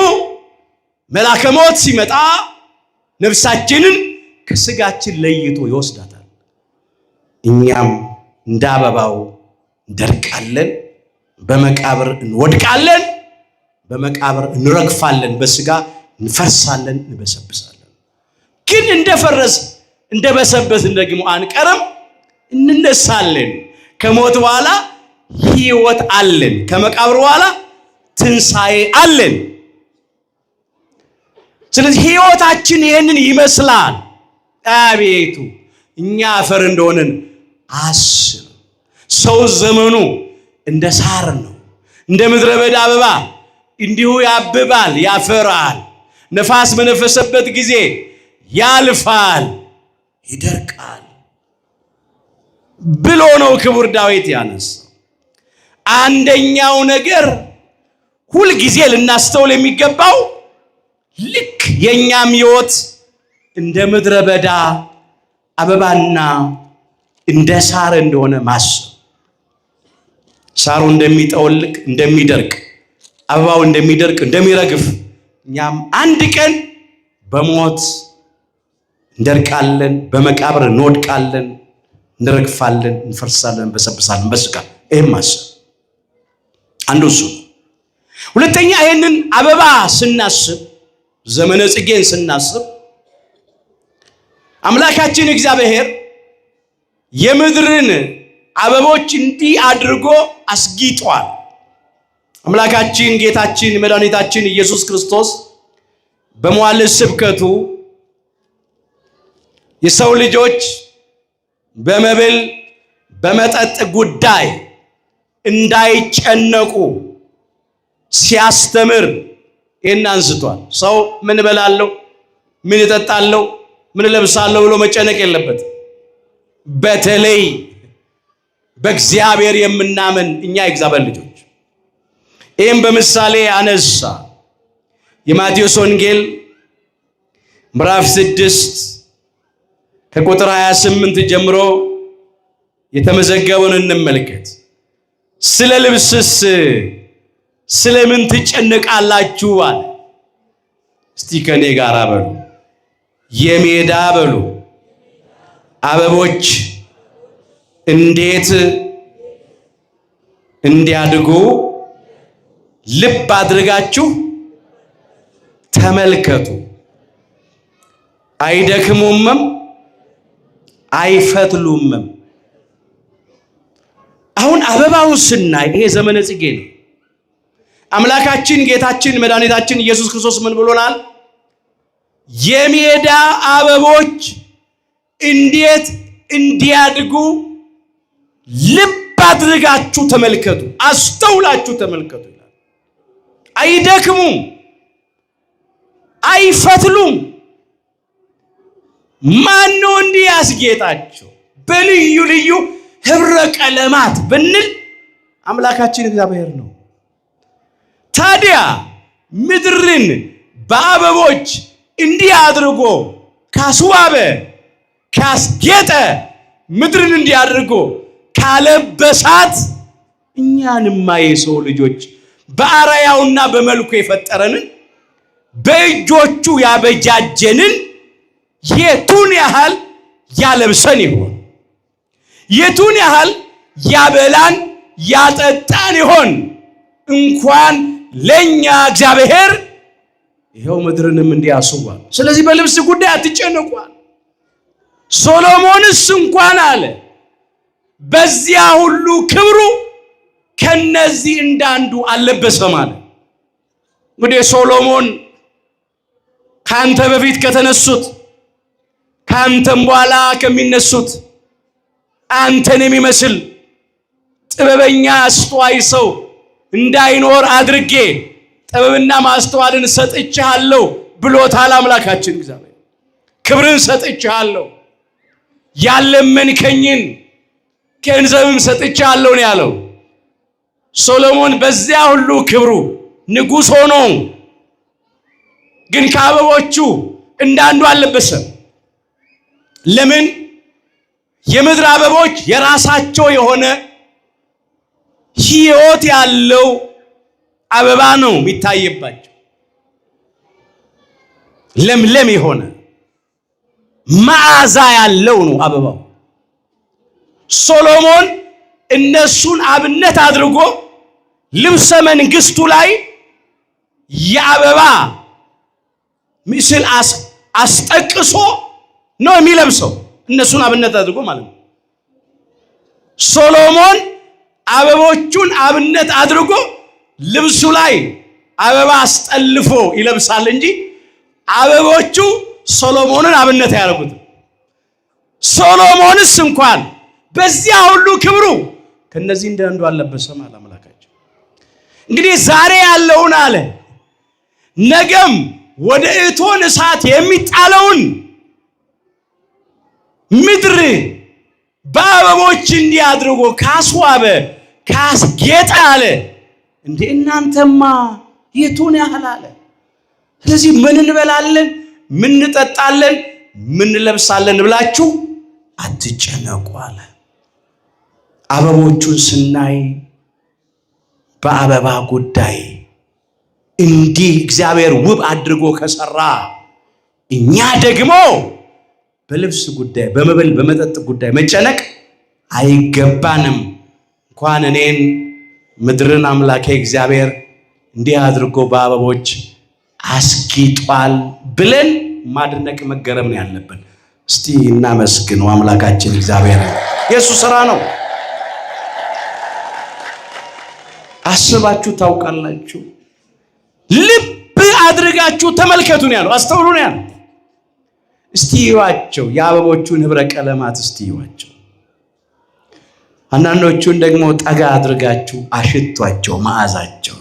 መልአከ ሞት ሲመጣ ነፍሳችንን ከስጋችን ለይቶ ይወስዳታል። እኛም እንደ አበባው እንደርቃለን፣ በመቃብር እንወድቃለን፣ በመቃብር እንረግፋለን፣ በስጋ እንፈርሳለን፣ እንበሰብሳለን። ግን እንደፈረስ እንደበሰበስን ደግሞ አንቀርም፣ እንነሳለን። ከሞት በኋላ ሕይወት አለን፣ ከመቃብር በኋላ ትንሣኤ አለን። ስለዚህ ሕይወታችን ይህንን ይመስላል። አቤቱ እኛ አፈር እንደሆነን አስብ። ሰው ዘመኑ እንደ ሳር ነው፣ እንደ ምድረ በዳ አበባ እንዲሁ ያብባል፣ ያፈራል። ነፋስ በነፈሰበት ጊዜ ያልፋል፣ ይደርቃል ብሎ ነው ክቡር ዳዊት ያነሳው። አንደኛው ነገር ሁልጊዜ ልናስተውል የሚገባው ልክ የኛም ሕይወት እንደ ምድረ በዳ አበባና እንደ ሳር እንደሆነ ማሰብ። ሳሩ እንደሚጠወልቅ እንደሚደርቅ፣ አበባው እንደሚደርቅ እንደሚረግፍ፣ እኛም አንድ ቀን በሞት እንደርቃለን፣ በመቃብር እንወድቃለን፣ እንረግፋለን፣ እንፈርሳለን፣ እንበሰብሳለን በስጋ። ይህም ማሰብ አንዱ እሱ። ሁለተኛ ይህንን አበባ ስናስብ፣ ዘመነ ጽጌን ስናስብ አምላካችን እግዚአብሔር የምድርን አበቦች እንዲህ አድርጎ አስጊጧል። አምላካችን ጌታችን መድኃኒታችን ኢየሱስ ክርስቶስ በመዋዕለ ስብከቱ የሰው ልጆች በመብል በመጠጥ ጉዳይ እንዳይጨነቁ ሲያስተምር ይህን አንስቷል። ሰው ምን እበላለሁ፣ ምን እጠጣለሁ፣ ምን እለብሳለሁ ብሎ መጨነቅ የለበት። በተለይ በእግዚአብሔር የምናምን እኛ የእግዚአብሔር ልጆች ይህም በምሳሌ አነሳ። የማቴዎስ ወንጌል ምዕራፍ 6 ከቁጥር 28 ጀምሮ የተመዘገበውን እንመልከት። ስለ ልብስስ ስለምን ትጨነቃላችሁ አለ። እስቲ ከኔ ጋር በሉ የሜዳ በሉ አበቦች እንዴት እንዲያድጉ ልብ አድርጋችሁ ተመልከቱ። አይደክሙምም አይፈትሉምም። አሁን አበባውን ስናይ ይሄ ዘመነ ጽጌ ነው። አምላካችን ጌታችን መድኃኒታችን ኢየሱስ ክርስቶስ ምን ብሎናል? የሜዳ አበቦች እንዴት እንዲያድጉ ልብ አድርጋችሁ ተመልከቱ፣ አስተውላችሁ ተመልከቱ ይላል። አይደክሙም አይፈትሉም። ማን ነው እንዲህ ያስጌጣቸው? በልዩ ልዩ ህብረ ቀለማት ብንል አምላካችን እግዚአብሔር ነው። ታዲያ ምድርን በአበቦች እንዲህ አድርጎ ካስዋበ ካስጌጠ፣ ምድርን እንዲህ አድርጎ ካለበሳት፣ እኛንማ የሰው ልጆች በአርአያውና በመልኩ የፈጠረንን በእጆቹ ያበጃጀንን የቱን ያህል ያለብሰን ይሆን? የቱን ያህል ያበላን ያጠጣን ይሆን? እንኳን ለኛ እግዚአብሔር ይሄው ምድርንም እንዲያስዋል። ስለዚህ በልብስ ጉዳይ አትጨነቋል። ሶሎሞንስ እንኳን አለ በዚያ ሁሉ ክብሩ ከነዚህ እንዳንዱ አልለበሰም አለ። እንግዲህ ሶሎሞን ካንተ በፊት ከተነሱት ካንተም በኋላ ከሚነሱት አንተን የሚመስል ጥበበኛ አስተዋይ ሰው እንዳይኖር አድርጌ ጥበብና ማስተዋልን ሰጥቻለሁ ብሎታል አምላካችን እግዚአብሔር። ክብርን ሰጥቻለሁ፣ ያለመንከኝን ገንዘብም ሰጥቻለሁ ነው ያለው። ሶሎሞን በዚያ ሁሉ ክብሩ ንጉሥ ሆኖ ግን ከአበቦቹ እንዳንዱ አልለበሰም። ለምን? የምድር አበቦች የራሳቸው የሆነ ሕይወት ያለው አበባ ነው የሚታይባቸው። ለምለም የሆነ መዓዛ ያለው ነው አበባው። ሶሎሞን እነሱን አብነት አድርጎ ልብሰ መንግስቱ ላይ የአበባ ምስል አስጠቅሶ ነው የሚለብሰው። እነሱን አብነት አድርጎ ማለት ነው። ሶሎሞን አበቦቹን አብነት አድርጎ ልብሱ ላይ አበባ አስጠልፎ ይለብሳል እንጂ አበቦቹ ሶሎሞንን አብነት ያደርጉት። ሶሎሞንስ እንኳን በዚያ ሁሉ ክብሩ ከነዚህ እንዳንዱ አልለበሰም አለ አምላካችን። እንግዲህ ዛሬ ያለውን አለ ነገም ወደ እቶን እሳት የሚጣለውን ምድር በአበቦች እንዲህ አድርጎ ካስዋበ ካስጌጠ አለ እንዴ እናንተማ የቱን ያህል አለ። ስለዚህ ምን እንበላለን፣ ምን እንጠጣለን፣ ምን እንለብሳለን ብላችሁ አትጨነቁ አለ። አበቦቹን ስናይ በአበባ ጉዳይ እንዲህ እግዚአብሔር ውብ አድርጎ ከሰራ እኛ ደግሞ በልብስ ጉዳይ በመብል በመጠጥ ጉዳይ መጨነቅ አይገባንም። እንኳን እኔን ምድርን አምላኬ እግዚአብሔር እንዲህ አድርጎ በአበቦች አስጊጧል ብለን ማድነቅ መገረም ነው ያለብን። እስቲ እናመስግነው አምላካችን እግዚአብሔር። የሱ ሥራ ነው። አስባችሁ ታውቃላችሁ? ልብ አድርጋችሁ ተመልከቱ ነው ያለው። አስተውሉ ነው ያለው። እስቲ ይዋቸው የአበቦቹን ህብረ ቀለማት እስቲ ይዋቸው። አንዳንዶቹን ደግሞ ጠጋ አድርጋችሁ አሽቷቸው። መዓዛቸው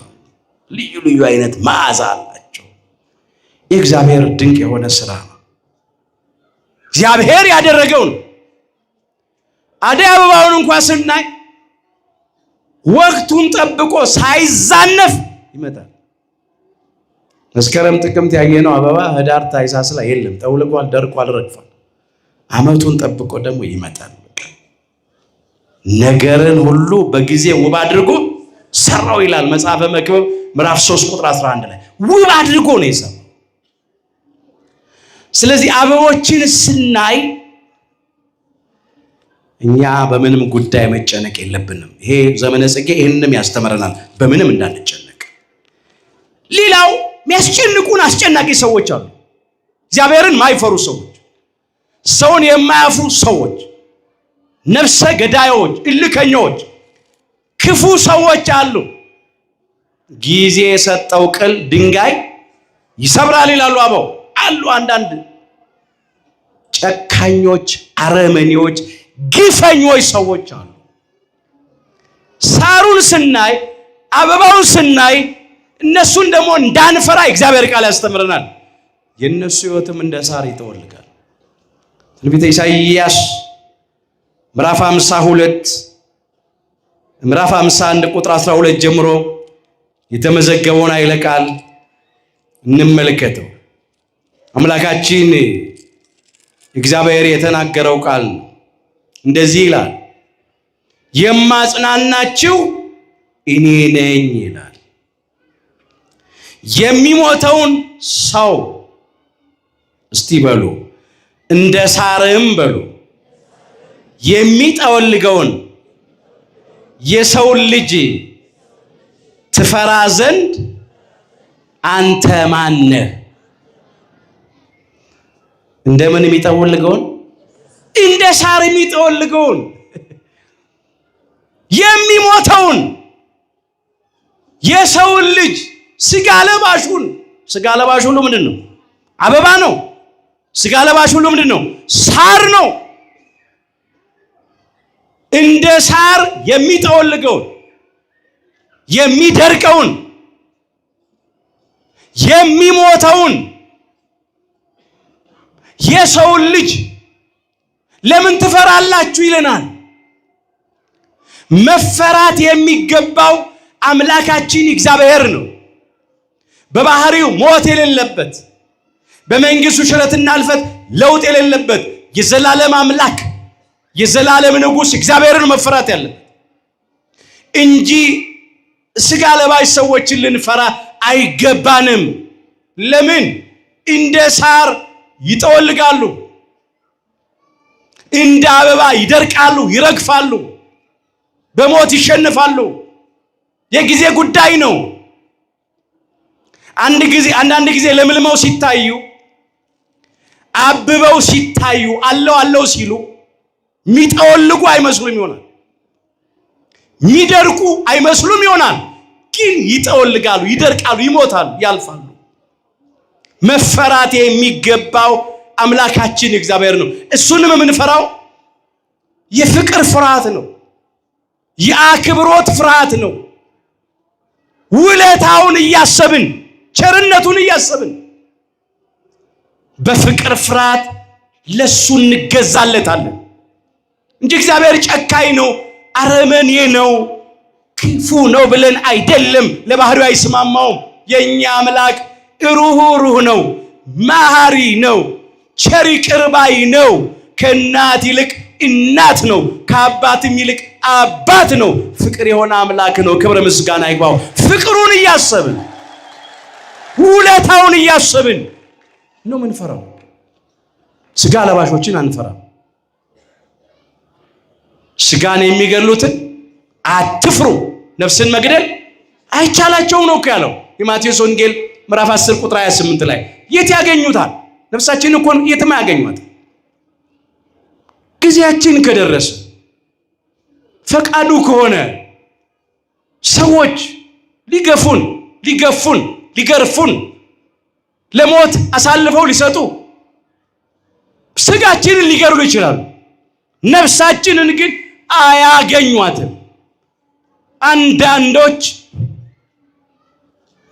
ልዩ ልዩ አይነት መዓዛ አላቸው። የእግዚአብሔር ድንቅ የሆነ ሥራ ነው። እግዚአብሔር ያደረገው ነው። አደይ አበባውን እንኳን ስናይ ወቅቱን ጠብቆ ሳይዛነፍ ይመጣል። መስከረም ጥቅምት ያየነው አበባ ህዳር ታኅሳስ ላይ የለም። ጠውልቋል፣ ደርቋል፣ ረግፏል። ዓመቱን ጠብቆ ደግሞ ይመጣል። ነገርን ሁሉ በጊዜ ውብ አድርጎ ሰራው ይላል መጽሐፈ መክብብ ምዕራፍ 3 ቁጥር 11 ላይ ውብ አድርጎ ነው የሰራው። ስለዚህ አበቦችን ስናይ እኛ በምንም ጉዳይ መጨነቅ የለብንም። ይሄ ዘመነ ጽጌ ይህንንም ያስተምረናል፣ በምንም እንዳንጨነቅ። ሌላው የሚያስጨንቁን አስጨናቂ ሰዎች አሉ። እግዚአብሔርን ማይፈሩ ሰዎች፣ ሰውን የማያፍሩ ሰዎች፣ ነፍሰ ገዳዮች፣ እልከኞች፣ ክፉ ሰዎች አሉ። ጊዜ የሰጠው ቅል ድንጋይ ይሰብራል ይላሉ አበው። አሉ አንዳንድ ጨካኞች፣ አረመኔዎች፣ ግፈኞች ሰዎች አሉ። ሳሩን ስናይ አበባውን ስናይ እነሱን ደግሞ እንዳንፈራ እግዚአብሔር ቃል ያስተምረናል። የነሱ ሕይወትም እንደ ሳር ይተወልጋል። ትንቢተ ኢሳይያስ ምዕራፍ 52 ምዕራፍ 51 ቁጥር 12 ጀምሮ የተመዘገበውን ኃይለ ቃል እንመልከተው። አምላካችን እግዚአብሔር የተናገረው ቃል እንደዚህ ይላል፣ የማጽናናችሁ እኔ ነኝ ይላል። የሚሞተውን ሰው እስቲ በሉ እንደ ሳርም በሉ የሚጠወልገውን የሰውን ልጅ ትፈራ ዘንድ አንተ ማነህ? እንደምን የሚጠወልገውን? እንደ ሳር የሚጠወልገውን የሚሞተውን የሰውን ልጅ ስጋ ለባሹን። ስጋ ለባሽ ሁሉ ምንድን ነው? አበባ ነው። ስጋ ለባሽ ሁሉ ምንድን ነው? ሳር ነው። እንደ ሳር የሚጠወልገውን የሚደርቀውን የሚሞተውን የሰውን ልጅ ለምን ትፈራላችሁ ይለናል። መፈራት የሚገባው አምላካችን እግዚአብሔር ነው። በባህሪው ሞት የሌለበት፣ በመንግስቱ ሽረትና እልፈት ለውጥ የሌለበት የዘላለም አምላክ የዘላለም ንጉሥ እግዚአብሔርን መፈራት ያለበት እንጂ ስጋ ለባሽ ሰዎችን ልንፈራ አይገባንም። ለምን? እንደ ሳር ይጠወልጋሉ፣ እንደ አበባ ይደርቃሉ፣ ይረግፋሉ፣ በሞት ይሸነፋሉ። የጊዜ ጉዳይ ነው። አንዳንድ ጊዜ ለምልመው ሲታዩ፣ አብበው ሲታዩ፣ አለው ሲሉ ሚጠወልጉ አይመስሉም ይሆናል፣ ሚደርቁ አይመስሉም ይሆናል። ግን ይጠወልጋሉ፣ ይደርቃሉ፣ ይሞታሉ፣ ያልፋሉ። መፈራት የሚገባው አምላካችን እግዚአብሔር ነው። እሱንም የምንፈራው የፍቅር ፍርሃት ነው፣ የአክብሮት ፍርሃት ነው። ውለታውን እያሰብን ቸርነቱን እያሰብን በፍቅር ፍርሃት ለሱ እንገዛለታለን እንጂ እግዚአብሔር ጨካኝ ነው፣ አረመኔ ነው፣ ክፉ ነው ብለን አይደለም። ለባህሪው አይስማማውም። የኛ አምላክ ሩህሩህ ነው፣ መሐሪ ነው፣ ቸር ይቅር ባይ ነው። ከእናት ይልቅ እናት ነው፣ ከአባትም ይልቅ አባት ነው። ፍቅር የሆነ አምላክ ነው። ክብር ምስጋና ይግባው። ፍቅሩን እያሰብን ውለታውን እያሰብን ነው ምንፈራው። ስጋ ለባሾችን አንፈራም። ስጋን የሚገሉትን አትፍሩ፣ ነፍስን መግደል አይቻላቸውም ነው ያለው የማቴዎስ ወንጌል ምዕራፍ 10 ቁጥር 28 ላይ። የት ያገኙታል? ነፍሳችን እኮ የትም ያገኙት። ጊዜያችን ከደረሰ ፈቃዱ ከሆነ ሰዎች ሊገፉን፣ ሊገርፉን፣ ለሞት አሳልፈው ሊሰጡ ስጋችንን ሊገርሉ ይችላሉ። ነፍሳችንን ግን አያገኟትም። አንዳንዶች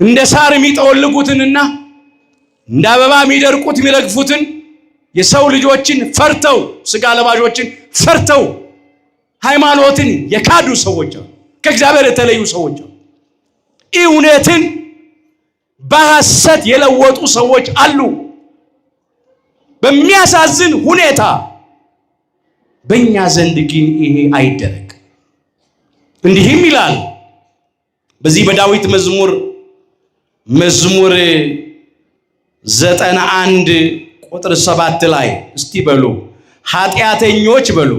እንደ ሳር የሚጠወልጉትንና እንደ አበባ የሚደርቁት የሚረግፉትን የሰው ልጆችን ፈርተው፣ ስጋ ለባሾችን ፈርተው ሃይማኖትን የካዱ ሰዎች አሉ። ከእግዚአብሔር የተለዩ ሰዎች አሉ። እውነትን በሐሰት የለወጡ ሰዎች አሉ። በሚያሳዝን ሁኔታ በእኛ ዘንድ ግን ይሄ አይደረግ። እንዲህም ይላል በዚህ በዳዊት መዝሙር 91 ቁጥር 7 ላይ እስቲ በሉ ኃጢአተኞች በሉ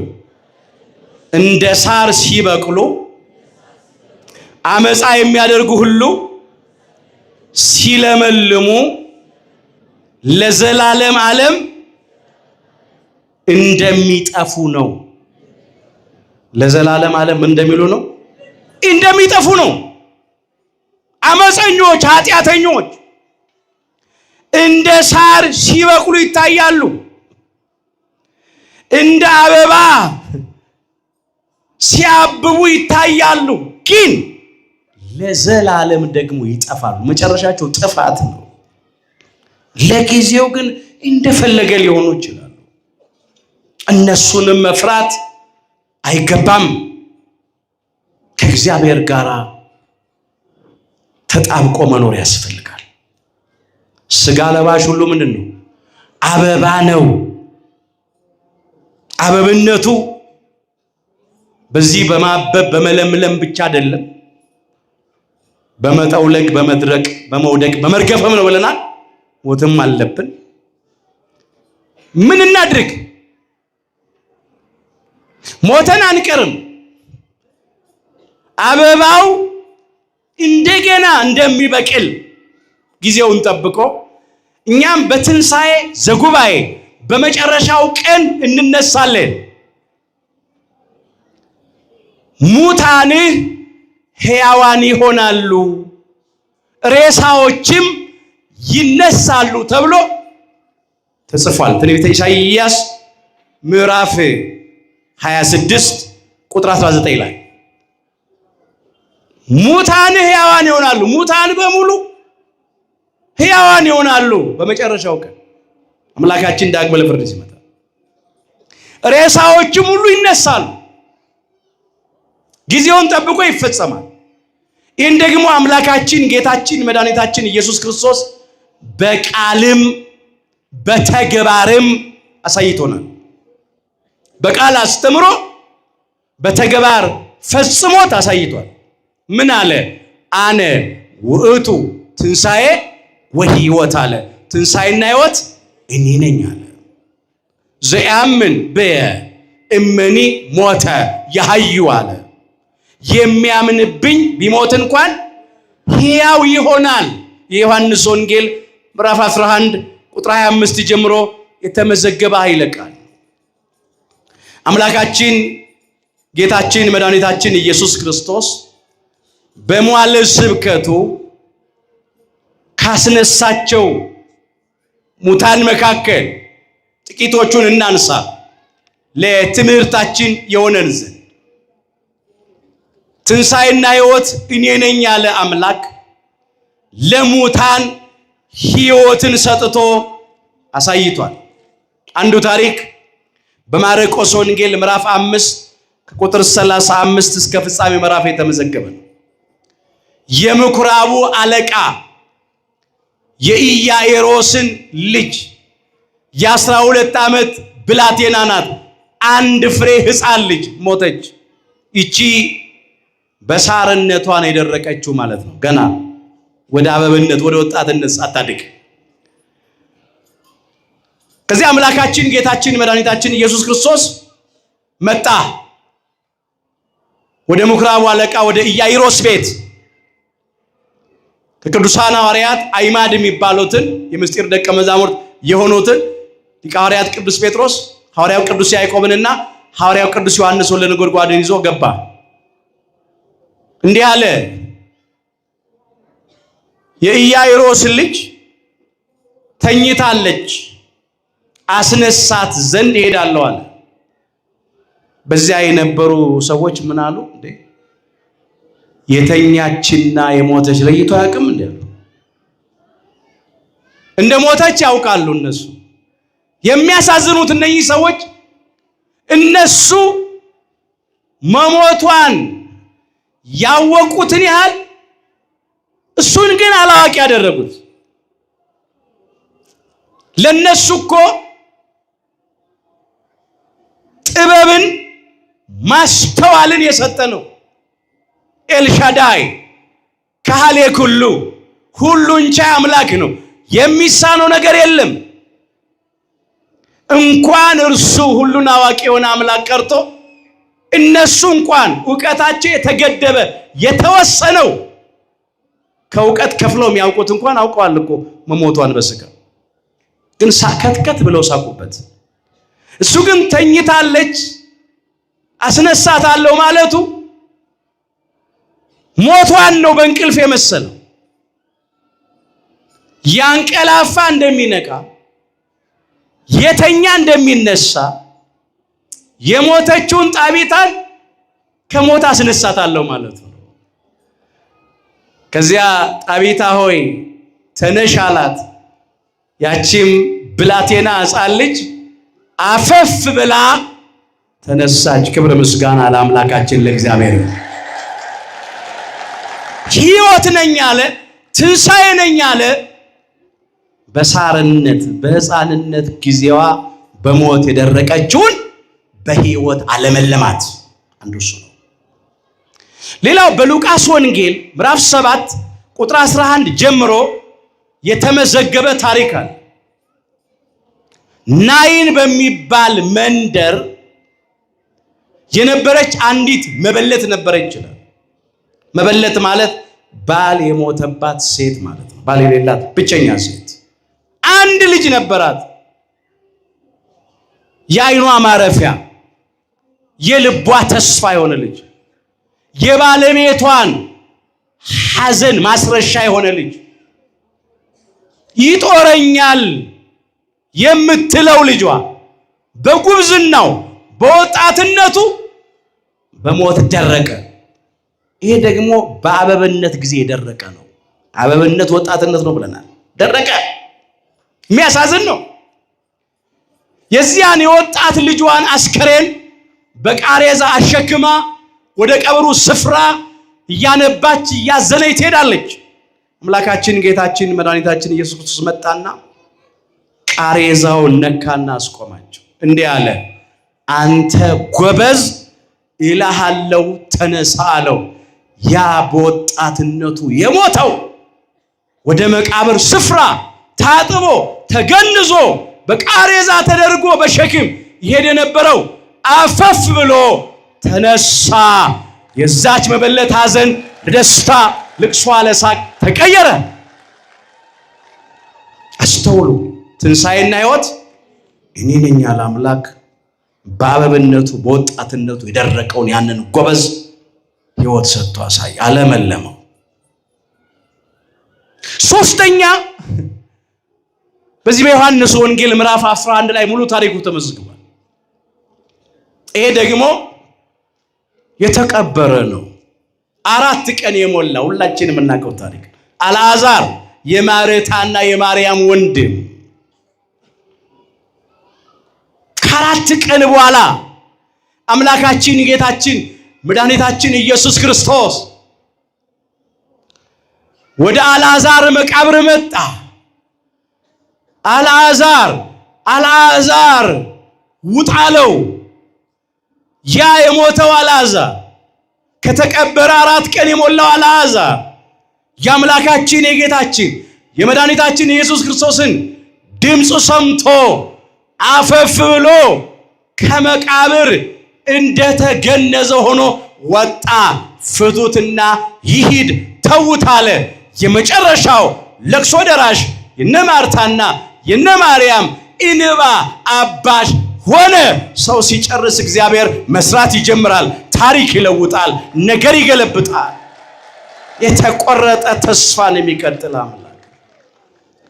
እንደ ሳር ሲበቅሉ፣ አመፃ የሚያደርጉ ሁሉ ሲለመልሙ፣ ለዘላለም ዓለም እንደሚጠፉ ነው። ለዘላለም ዓለም እንደሚሉ ነው፣ እንደሚጠፉ ነው። አመፀኞች፣ ኃጢአተኞች እንደ ሳር ሲበቅሉ ይታያሉ፣ እንደ አበባ ሲያብቡ ይታያሉ፣ ግን ለዘላለም ደግሞ ይጠፋሉ። መጨረሻቸው ጥፋት ነው። ለጊዜው ግን እንደፈለገ ሊሆኑ ይችላሉ። እነሱንም መፍራት አይገባም። ከእግዚአብሔር ጋር ተጣብቆ መኖር ያስፈልጋል። ስጋ ለባሽ ሁሉ ምንድን ነው? አበባ ነው። አበብነቱ በዚህ በማበብ በመለምለም ብቻ አይደለም፣ በመጠውለግ፣ በመድረቅ፣ በመውደቅ፣ በመርገፍም ነው ብለናል። ሞትም አለብን። ምን እናድርግ? ሞተን አንቀርም። አበባው እንደገና እንደሚበቅል ጊዜውን ጠብቆ እኛም በትንሣኤ ዘጉባኤ በመጨረሻው ቀን እንነሳለን። ሙታን ሕያዋን ይሆናሉ፣ ሬሳዎችም ይነሳሉ ተብሎ ተጽፏል። ትንቢተ ኢሳይያስ ምዕራፍ 26 ቁጥር 19 ላይ ሙታን ሕያዋን ይሆናሉ። ሙታን በሙሉ ሕያዋን ይሆናሉ በመጨረሻው ቀን አምላካችን ዳግም ለፍርድ ሲመጣ። ሬሳዎችም ሁሉ ይነሳሉ። ጊዜውን ጠብቆ ይፈጸማል። ይህን ደግሞ አምላካችን ጌታችን መድኃኒታችን ኢየሱስ ክርስቶስ በቃልም በተግባርም አሳይቶናል። በቃል አስተምሮ በተግባር ፈጽሞት አሳይቷል። ምን አለ? አነ ውእቱ ትንሣኤ ወሕይወት አለ። ትንሣኤና ሕይወት እኔ ነኝ አለ። ዘያምን በየ እመኒ ሞተ ያሐዩ አለ። የሚያምንብኝ ቢሞት እንኳን ሕያው ይሆናል። የዮሐንስ ወንጌል ምዕራፍ 11 ቁጥር 25 ጀምሮ የተመዘገበ ኃይለ ቃል። አምላካችን ጌታችን መድኃኒታችን ኢየሱስ ክርስቶስ በመዋዕለ ስብከቱ ካስነሳቸው ሙታን መካከል ጥቂቶቹን እናንሳ ለትምህርታችን የሆነን ዘንድ። ትንሣኤና ሕይወት እኔ ነኝ ያለ አምላክ ለሙታን ሕይወትን ሰጥቶ አሳይቷል። አንዱ ታሪክ በማርቆስ ወንጌል ምዕራፍ 5 ከቁጥር 35 እስከ ፍጻሜ ምዕራፍ የተመዘገበ ነው። የምኩራቡ አለቃ የኢያኢሮስን ልጅ የ12 ዓመት ብላቴና ናት። አንድ ፍሬ ሕፃን ልጅ ሞተች። ይቺ በሳርነቷን የደረቀችው ማለት ነው። ገና ወደ አበብነት ወደ ወጣትነት ሳታድግ። ከዚህ አምላካችን ጌታችን መድኃኒታችን ኢየሱስ ክርስቶስ መጣ። ወደ ምኩራቡ አለቃ ወደ ኢያኢሮስ ቤት ከቅዱሳን ሐዋርያት አይማድ የሚባሉትን የምስጢር ደቀ መዛሙርት የሆኑትን ሊቀ ሐዋርያት ቅዱስ ጴጥሮስ፣ ሐዋርያው ቅዱስ ያዕቆብንና ሐዋርያው ቅዱስ ዮሐንስ ወልደ ነጎድጓድን ይዞ ገባ። እንዲህ አለ፣ የኢያኢሮስ ልጅ ተኝታለች፣ አስነሳት ዘንድ እሄዳለሁ አለ። በዚያ የነበሩ ሰዎች ምን አሉ? እንዴ የተኛችና የሞተች ለይቶ አያውቅም እንዴ? እንደ ሞተች ያውቃሉ እነሱ። የሚያሳዝኑት እነዚህ ሰዎች እነሱ መሞቷን ያወቁትን ያህል እሱን ግን አላዋቂ ያደረጉት። ለነሱ እኮ ጥበብን ማስተዋልን የሰጠ ነው። ኤልሻዳይ ካህሌ ኩሉ ሁሉን ቻይ አምላክ ነው። የሚሳነው ነገር የለም። እንኳን እርሱ ሁሉን አዋቂ የሆነ አምላክ ቀርቶ እነሱ እንኳን ዕውቀታቸው የተገደበ የተወሰነው ከዕውቀት ከፍለው የሚያውቁት እንኳን አውቀዋል እኮ መሞቷን በስጋ ግን ሳከትከት ብለው ሳቁበት። እሱ ግን ተኝታለች አስነሳታለሁ ማለቱ ሞቷን ነው በእንቅልፍ የመሰለው። ያንቀላፋ እንደሚነቃ የተኛ እንደሚነሳ የሞተችውን ጣቢታን ከሞት አስነሳታለሁ ማለት ነው። ከዚያ ጣቢታ ሆይ ተነሽ አላት። ያቺም ብላቴና ሕፃን ልጅ አፈፍ ብላ ተነሳች። ክብር ምስጋና ለአምላካችን ለእግዚአብሔር። ሕይወት ነኝ አለ፣ ትንሣኤ ነኝ አለ። በሳርነት በሕፃንነት ጊዜዋ በሞት የደረቀችውን በሕይወት አለመለማት አንዱ እሱ ነው። ሌላው በሉቃስ ወንጌል ምዕራፍ 7 ቁጥር 11 ጀምሮ የተመዘገበ ታሪክ አለ። ናይን በሚባል መንደር የነበረች አንዲት መበለት ነበረች ይላል። መበለት ማለት ባል የሞተባት ሴት ማለት ነው። ባል የሌላት ብቸኛ ሴት። አንድ ልጅ ነበራት፣ የዓይኗ ማረፊያ፣ የልቧ ተስፋ የሆነ ልጅ፣ የባለቤቷን ሐዘን ማስረሻ የሆነ ልጅ፣ ይጦረኛል የምትለው ልጇ በጉብዝናው በወጣትነቱ በሞት ደረቀ። ይሄ ደግሞ በአበብነት ጊዜ የደረቀ ነው። አበብነት ወጣትነት ነው ብለናል። ደረቀ። የሚያሳዝን ነው። የዚያን የወጣት ልጇን አስከሬን በቃሬዛ አሸክማ ወደ ቀብሩ ስፍራ እያነባች እያዘነች ትሄዳለች። አምላካችን ጌታችን መድኃኒታችን ኢየሱስ ክርስቶስ መጣና ቃሬዛውን ነካና አስቆማቸው። እንዲህ አለ፣ አንተ ጎበዝ እልሃለሁ ተነሳ አለው። ያ በወጣትነቱ የሞተው ወደ መቃብር ስፍራ ታጥቦ ተገንዞ በቃሬዛ ተደርጎ በሸክም ይሄድ የነበረው አፈፍ ብሎ ተነሳ። የዛች መበለት ሐዘን ለደስታ፣ ልቅሷ ለሳቅ ተቀየረ። አስተውሉ። ትንሣኤና ሕይወት እኔ ነኝ ያለ አምላክ በአበብነቱ በወጣትነቱ የደረቀውን ያንን ጎበዝ ሕይወት ሰጥቶ አሳይ፣ አለመለመው። ሶስተኛ በዚህ በዮሐንስ ወንጌል ምዕራፍ 11 ላይ ሙሉ ታሪኩ ተመዝግቧል። ይሄ ደግሞ የተቀበረ ነው። 4 ቀን የሞላ ሁላችንም የምናውቀው ታሪክ አልዓዛር የማርታና የማርያም ወንድም ከ4 ቀን በኋላ አምላካችን ጌታችን መድኃኒታችን ኢየሱስ ክርስቶስ ወደ አልዓዛር መቃብር መጣ። አልዓዛር ውጣለው። ያ የሞተው አልዓዛር ከተቀበረ 4 ቀን የሞላው አልዓዛር የአምላካችን የጌታችን የመድኃኒታችን ኢየሱስ ክርስቶስን ድምፅ ሰምቶ አፈፍ ብሎ ከመቃብር እንደተገነዘ ሆኖ ወጣ። ፍቱትና ይሂድ ተውት አለ። የመጨረሻው ለቅሶ ደራሽ የነ ማርታና የነ ማርያም እንባ አባሽ ሆነ። ሰው ሲጨርስ እግዚአብሔር መስራት ይጀምራል። ታሪክ ይለውጣል። ነገር ይገለብጣል። የተቆረጠ ተስፋን የሚቀጥል አምላክ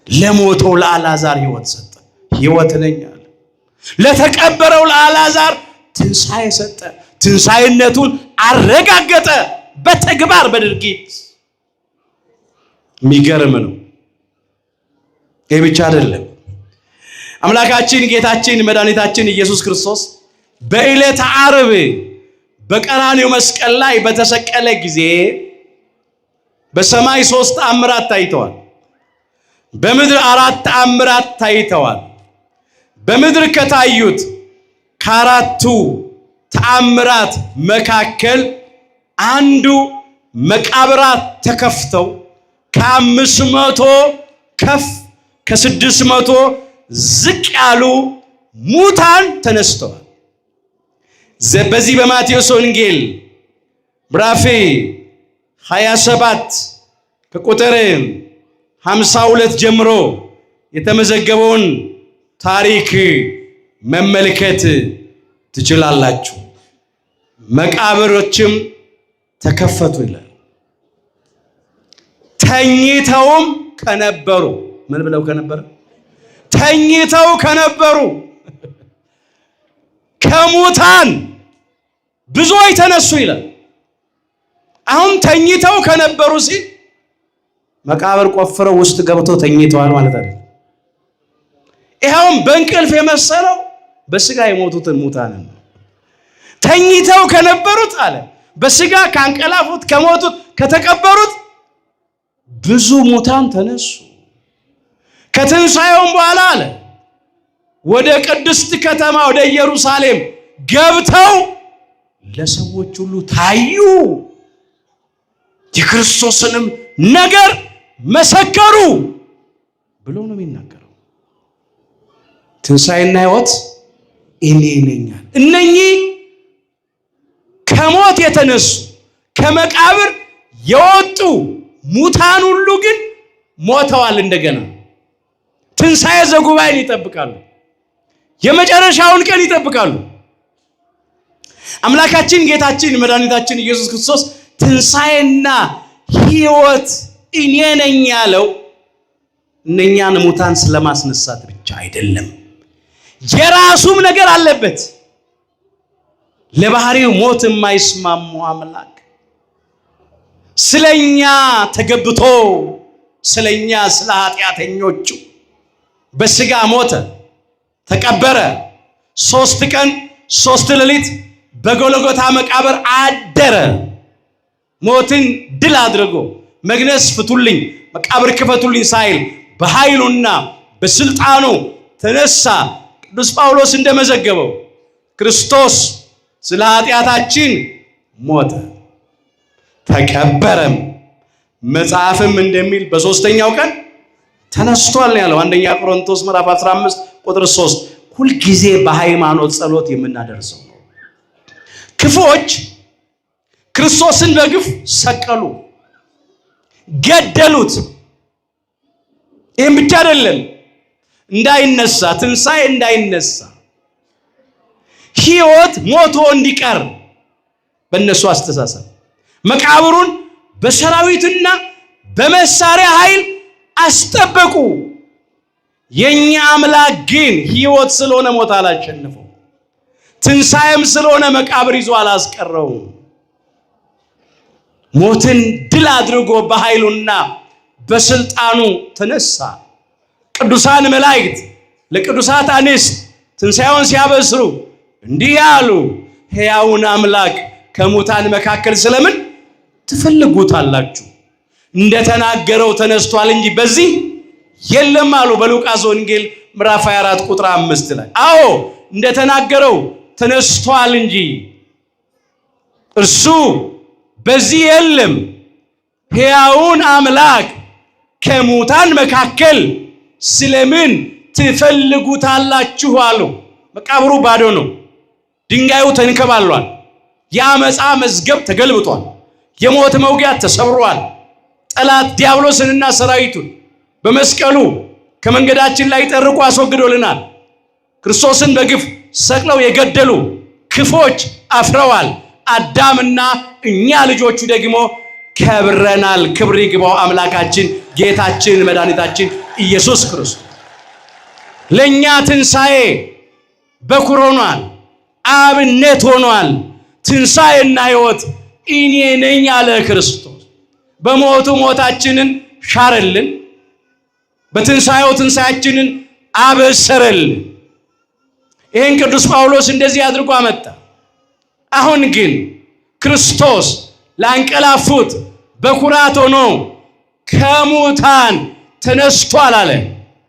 ለሞተው ለአልዓዛር ሕይወት ሰጠ። ሕይወት ነኝ አለ። ለተቀበረው ለአልዓዛር ትንሣኤ ሰጠ። ትንሣኤነቱን አረጋገጠ በተግባር በድርጊት። የሚገርም ነው። ይህ ብቻ አይደለም። አምላካችን ጌታችን መድኃኒታችን ኢየሱስ ክርስቶስ በዕለተ ዓርብ በቀራንዮ መስቀል ላይ በተሰቀለ ጊዜ በሰማይ 3 ተአምራት ታይተዋል። በምድር 4 ተአምራት ታይተዋል። በምድር ከታዩት ከ4ቱ ተአምራት መካከል አንዱ መቃብራት ተከፍተው ከ500 ከፍ ከ600 ዝቅ ያሉ ሙታን ተነስተዋል። በዚህ በማቴዎስ ወንጌል ምዕራፍ 27 ከቁጥር 52 ጀምሮ የተመዘገበውን ታሪክ መመልከት ትችላላችሁ። መቃብሮችም ተከፈቱ ይላል። ተኝተውም ከነበሩ ምን ብለው ከነበረ? ተኝተው ከነበሩ ከሙታን ብዙዎች ተነሱ ይላል። አሁን ተኝተው ከነበሩ ሲል መቃብር ቆፍረው ውስጥ ገብተው ተኝተዋል ማለት አይደለም። ይሄውም በእንቅልፍ የመሰለው በስጋ የሞቱትን ሙታንን ነው። ተኝተው ከነበሩት አለ በስጋ ካንቀላፉት ከሞቱት ከተቀበሩት ብዙ ሙታን ተነሱ። ከትንሣኤውም በኋላ አለ ወደ ቅድስት ከተማ ወደ ኢየሩሳሌም ገብተው ለሰዎች ሁሉ ታዩ፣ የክርስቶስንም ነገር መሰከሩ ብሎ ነው የሚናገረው። ትንሣኤና ሕይወት እኔ ነኝ። እነኚህ ከሞት የተነሱ ከመቃብር የወጡ ሙታን ሁሉ ግን ሞተዋል። እንደገና ትንሣኤ ዘጉባኤን ይጠብቃሉ። የመጨረሻውን ቀን ይጠብቃሉ። አምላካችን ጌታችን መድኃኒታችን ኢየሱስ ክርስቶስ ትንሣኤና ሕይወት እኔ ነኝ ያለው እነኛን ሙታን ስለማስነሳት ብቻ አይደለም። የራሱም ነገር አለበት። ለባህሪው ሞት የማይስማሙ አምላክ ስለኛ ተገብቶ ስለኛ ስለ ኃጢአተኞቹ በስጋ ሞተ፣ ተቀበረ። 3 ቀን 3 ሌሊት በጎልጎታ መቃብር አደረ። ሞትን ድል አድርጎ መግነዝ ፍቱልኝ መቃብር ክፈቱልኝ ሳይል በኃይሉና በስልጣኑ ተነሳ። ቅዱስ ጳውሎስ እንደመዘገበው ክርስቶስ ስለ ኃጢአታችን ሞተ ተቀበረም፣ መጽሐፍም እንደሚል በሶስተኛው ቀን ተነስቷል ያለው አንደኛ ቆሮንቶስ ምዕራፍ 15 ቁጥር 3 ሁል ጊዜ በሃይማኖት ጸሎት የምናደርሰው ነው። ክፎች ክርስቶስን በግፍ ሰቀሉ፣ ገደሉት። ይህም ብቻ አይደለም፣ እንዳይነሳ ትንሣኤ እንዳይነሳ ሕይወት ሞቶ እንዲቀር በእነሱ አስተሳሰብ መቃብሩን በሰራዊትና በመሳሪያ ኃይል አስጠበቁ። የኛ አምላክ ግን ሕይወት ስለሆነ ሞት አላሸነፈው፣ ትንሣኤም ስለሆነ መቃብር ይዞ አላስቀረው። ሞትን ድል አድርጎ በኃይሉና በስልጣኑ ተነሳ። ቅዱሳን መላእክት ለቅዱሳት አንስት ትንሣኤውን ሲያበስሩ እንዲህ ያሉ፣ ሕያውን አምላክ ከሙታን መካከል ስለምን ትፈልጉታላችሁ? እንደተናገረው ተነስቷል እንጂ በዚህ የለም አሉ። በሉቃስ ወንጌል ምዕራፍ 24 ቁጥር 5 ላይ አዎ እንደተናገረው ተነስቷል እንጂ እርሱ በዚህ የለም። ሕያውን አምላክ ከሙታን መካከል ስለምን ትፈልጉታላችሁ አሉ። መቃብሩ ባዶ ነው። ድንጋዩ ተንከባሏል። የአመፃ መዝገብ ተገልብጧል። የሞት መውጊያ ተሰብሯል። ጠላት ዲያብሎስንና ሰራዊቱን በመስቀሉ ከመንገዳችን ላይ ጠርቆ አስወግዶልናል። ክርስቶስን በግፍ ሰቅለው የገደሉ ክፎች አፍረዋል። አዳምና እኛ ልጆቹ ደግሞ ከብረናል። ክብር ይግባው አምላካችን ጌታችን መድኃኒታችን ኢየሱስ ክርስቶስ ለኛ ትንሣኤ በኩር ሆኗል፣ አብነት ሆኗል። ትንሣኤና ሕይወት እኔ ነኝ አለ ክርስቶስ። በሞቱ ሞታችንን ሻረልን፣ በትንሣኤው ትንሣኤያችንን አበሰረልን። ይህን ቅዱስ ጳውሎስ እንደዚህ አድርጎ አመጣ። አሁን ግን ክርስቶስ ላንቀላፉት በኩራት ሆኖ ከሙታን ተነስቷል አለ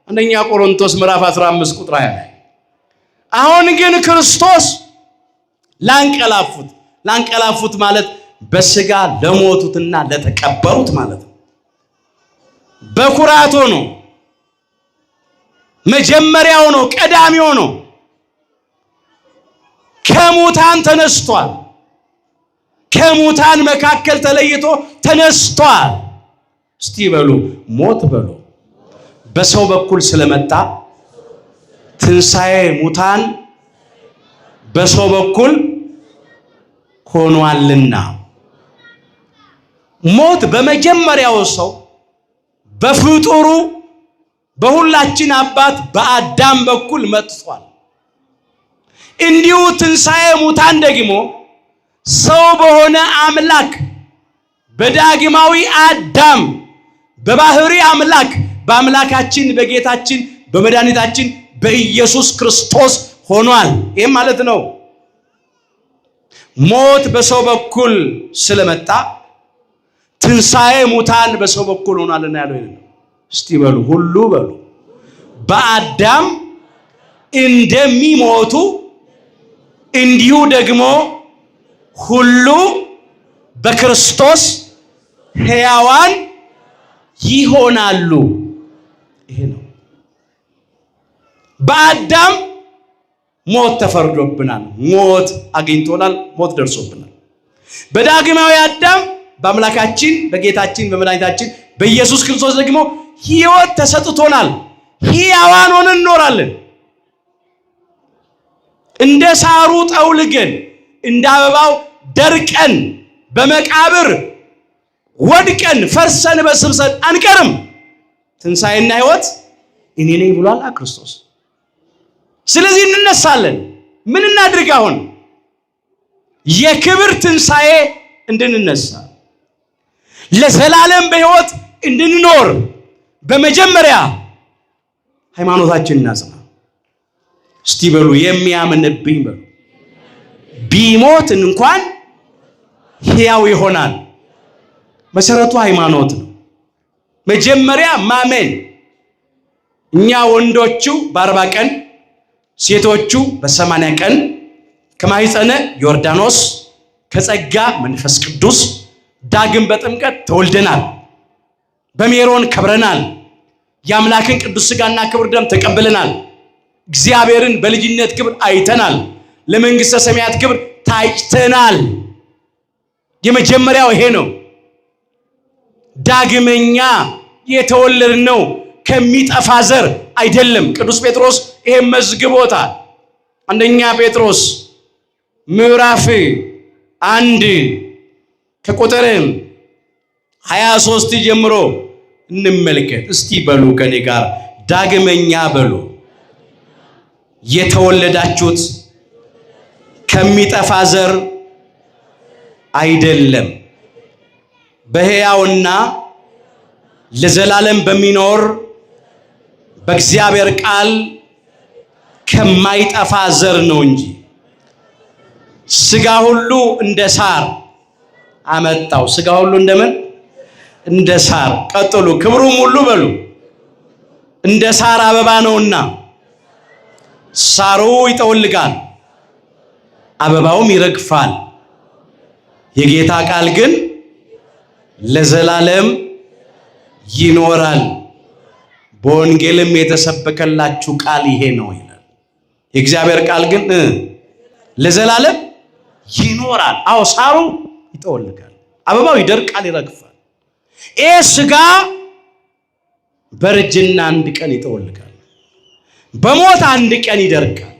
አንደኛ ቆሮንቶስ ምዕራፍ 15 ቁጥር 20 ላይ። አሁን ግን ክርስቶስ ላንቀላፉት ማለት በስጋ ለሞቱትና ለተቀበሩት ማለት ነው። በኩራት ሆኖ መጀመሪያው ነው፣ ቀዳሚው ነው። ከሙታን ተነስቷል። ከሙታን መካከል ተለይቶ ተነስቷል። እስቲ በሉ ሞት በሉ በሰው በኩል ስለመጣ ትንሣኤ ሙታን በሰው በኩል ሆኗልና። ሞት በመጀመሪያው ሰው በፍጡሩ በሁላችን አባት በአዳም በኩል መጥቷል። እንዲሁ ትንሣኤ ሙታን ደግሞ ሰው በሆነ አምላክ በዳግማዊ አዳም በባህሪ አምላክ በአምላካችን በጌታችን በመድኃኒታችን በኢየሱስ ክርስቶስ ሆኗል። ይህም ማለት ነው ሞት በሰው በኩል ስለመጣ ትንሣኤ ሙታን በሰው በኩል ሆኗልና ያለው ይሄ ነው። እስቲ በሉ ሁሉ በሉ በአዳም እንደሚሞቱ እንዲሁ ደግሞ ሁሉ በክርስቶስ ሕያዋን ይሆናሉ። ይሄ ነው። በአዳም ሞት ተፈርዶብናል፣ ሞት አግኝቶናል፣ ሞት ደርሶብናል። በዳግማዊ አዳም በአምላካችን በጌታችን በመድኃኒታችን በኢየሱስ ክርስቶስ ደግሞ ሕይወት ተሰጥቶናል። ሕያዋን ሆነን እንኖራለን። እንደ ሳሩ ጠውልገን እንደ አበባው ደርቀን በመቃብር ወድቀን ፈርሰን በስብሰን አንቀርም። ትንሣኤና ሕይወት እኔ ነኝ ብሏል ክርስቶስ። ስለዚህ እንነሳለን። ምን እናድርግ? አሁን የክብር ትንሣኤ እንድንነሳ ለዘላለም በሕይወት እንድንኖር በመጀመሪያ ሃይማኖታችንን እናጽና። እስቲ በሉ የሚያምንብኝ በሉ ቢሞት እንኳን ሕያው ይሆናል። መሰረቱ ሃይማኖት ነው። መጀመሪያ ማመን። እኛ ወንዶቹ በ40 ቀን ሴቶቹ በ80 ቀን ከማኅፀነ ዮርዳኖስ ከጸጋ መንፈስ ቅዱስ ዳግም በጥምቀት ተወልደናል። በሜሮን ከብረናል። የአምላክን ቅዱስ ሥጋና ክቡር ደም ተቀብለናል። እግዚአብሔርን በልጅነት ክብር አይተናል። ለመንግሥተ ሰማያት ክብር ታጭተናል። የመጀመሪያው ይሄ ነው። ዳግመኛ የተወለድነው ከሚጠፋ ዘር አይደለም። ቅዱስ ጴጥሮስ ይሄን መዝግቦታል። አንደኛ ጴጥሮስ ምዕራፍ 1 ከቁጥር 23 ጀምሮ እንመልከት እስቲ። በሉ ከኔ ጋር ዳግመኛ በሉ። የተወለዳችሁት ከሚጠፋ ዘር አይደለም፣ በሕያውና ለዘላለም በሚኖር በእግዚአብሔር ቃል ከማይጠፋ ዘር ነው እንጂ። ሥጋ ሁሉ እንደ ሳር አመጣው። ሥጋ ሁሉ እንደምን? እንደ ሳር። ቀጥሉ። ክብሩም ሁሉ በሉ እንደ ሳር አበባ ነውና ሳሩ ይጠወልጋል፣ አበባውም ይረግፋል። የጌታ ቃል ግን ለዘላለም ይኖራል። በወንጌልም የተሰበከላችሁ ቃል ይሄ ነው ይላል። የእግዚአብሔር ቃል ግን ለዘላለም ይኖራል። አዎ ሳሩ ይጠወልጋል፣ አበባው ይደርቃል፣ ይረግፋል። ይሄ ሥጋ በርጅና አንድ ቀን ይጠወልጋል፣ በሞት አንድ ቀን ይደርቃል፣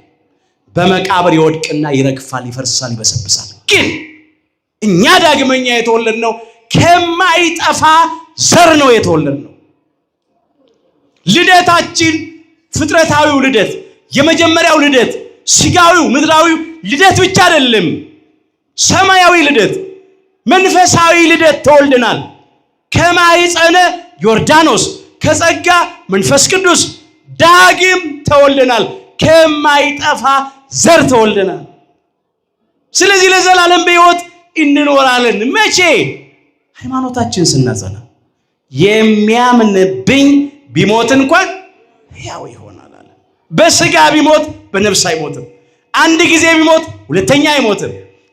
በመቃብር ይወድቅና ይረግፋል፣ ይፈርሳል፣ ይበሰብሳል። ግን እኛ ዳግመኛ የተወለድነው ከማይጠፋ ዘር ነው የተወለድነው። ልደታችን ፍጥረታዊው ልደት፣ የመጀመሪያው ልደት፣ ሥጋዊው ምድራዊው ልደት ብቻ አይደለም። ሰማያዊ ልደት፣ መንፈሳዊ ልደት ተወልደናል። ከማኅፀነ ዮርዳኖስ ከጸጋ መንፈስ ቅዱስ ዳግም ተወልደናል። ከማይጠፋ ዘር ተወልደናል። ስለዚህ ለዘላለም በሕይወት እንኖራለን። መቼ? ሃይማኖታችን ስናጸና። የሚያምንብኝ ቢሞት እንኳን ሕያው ይሆናል አለ። በሥጋ ቢሞት በነፍስ አይሞትም። አንድ ጊዜ ቢሞት ሁለተኛ አይሞትም።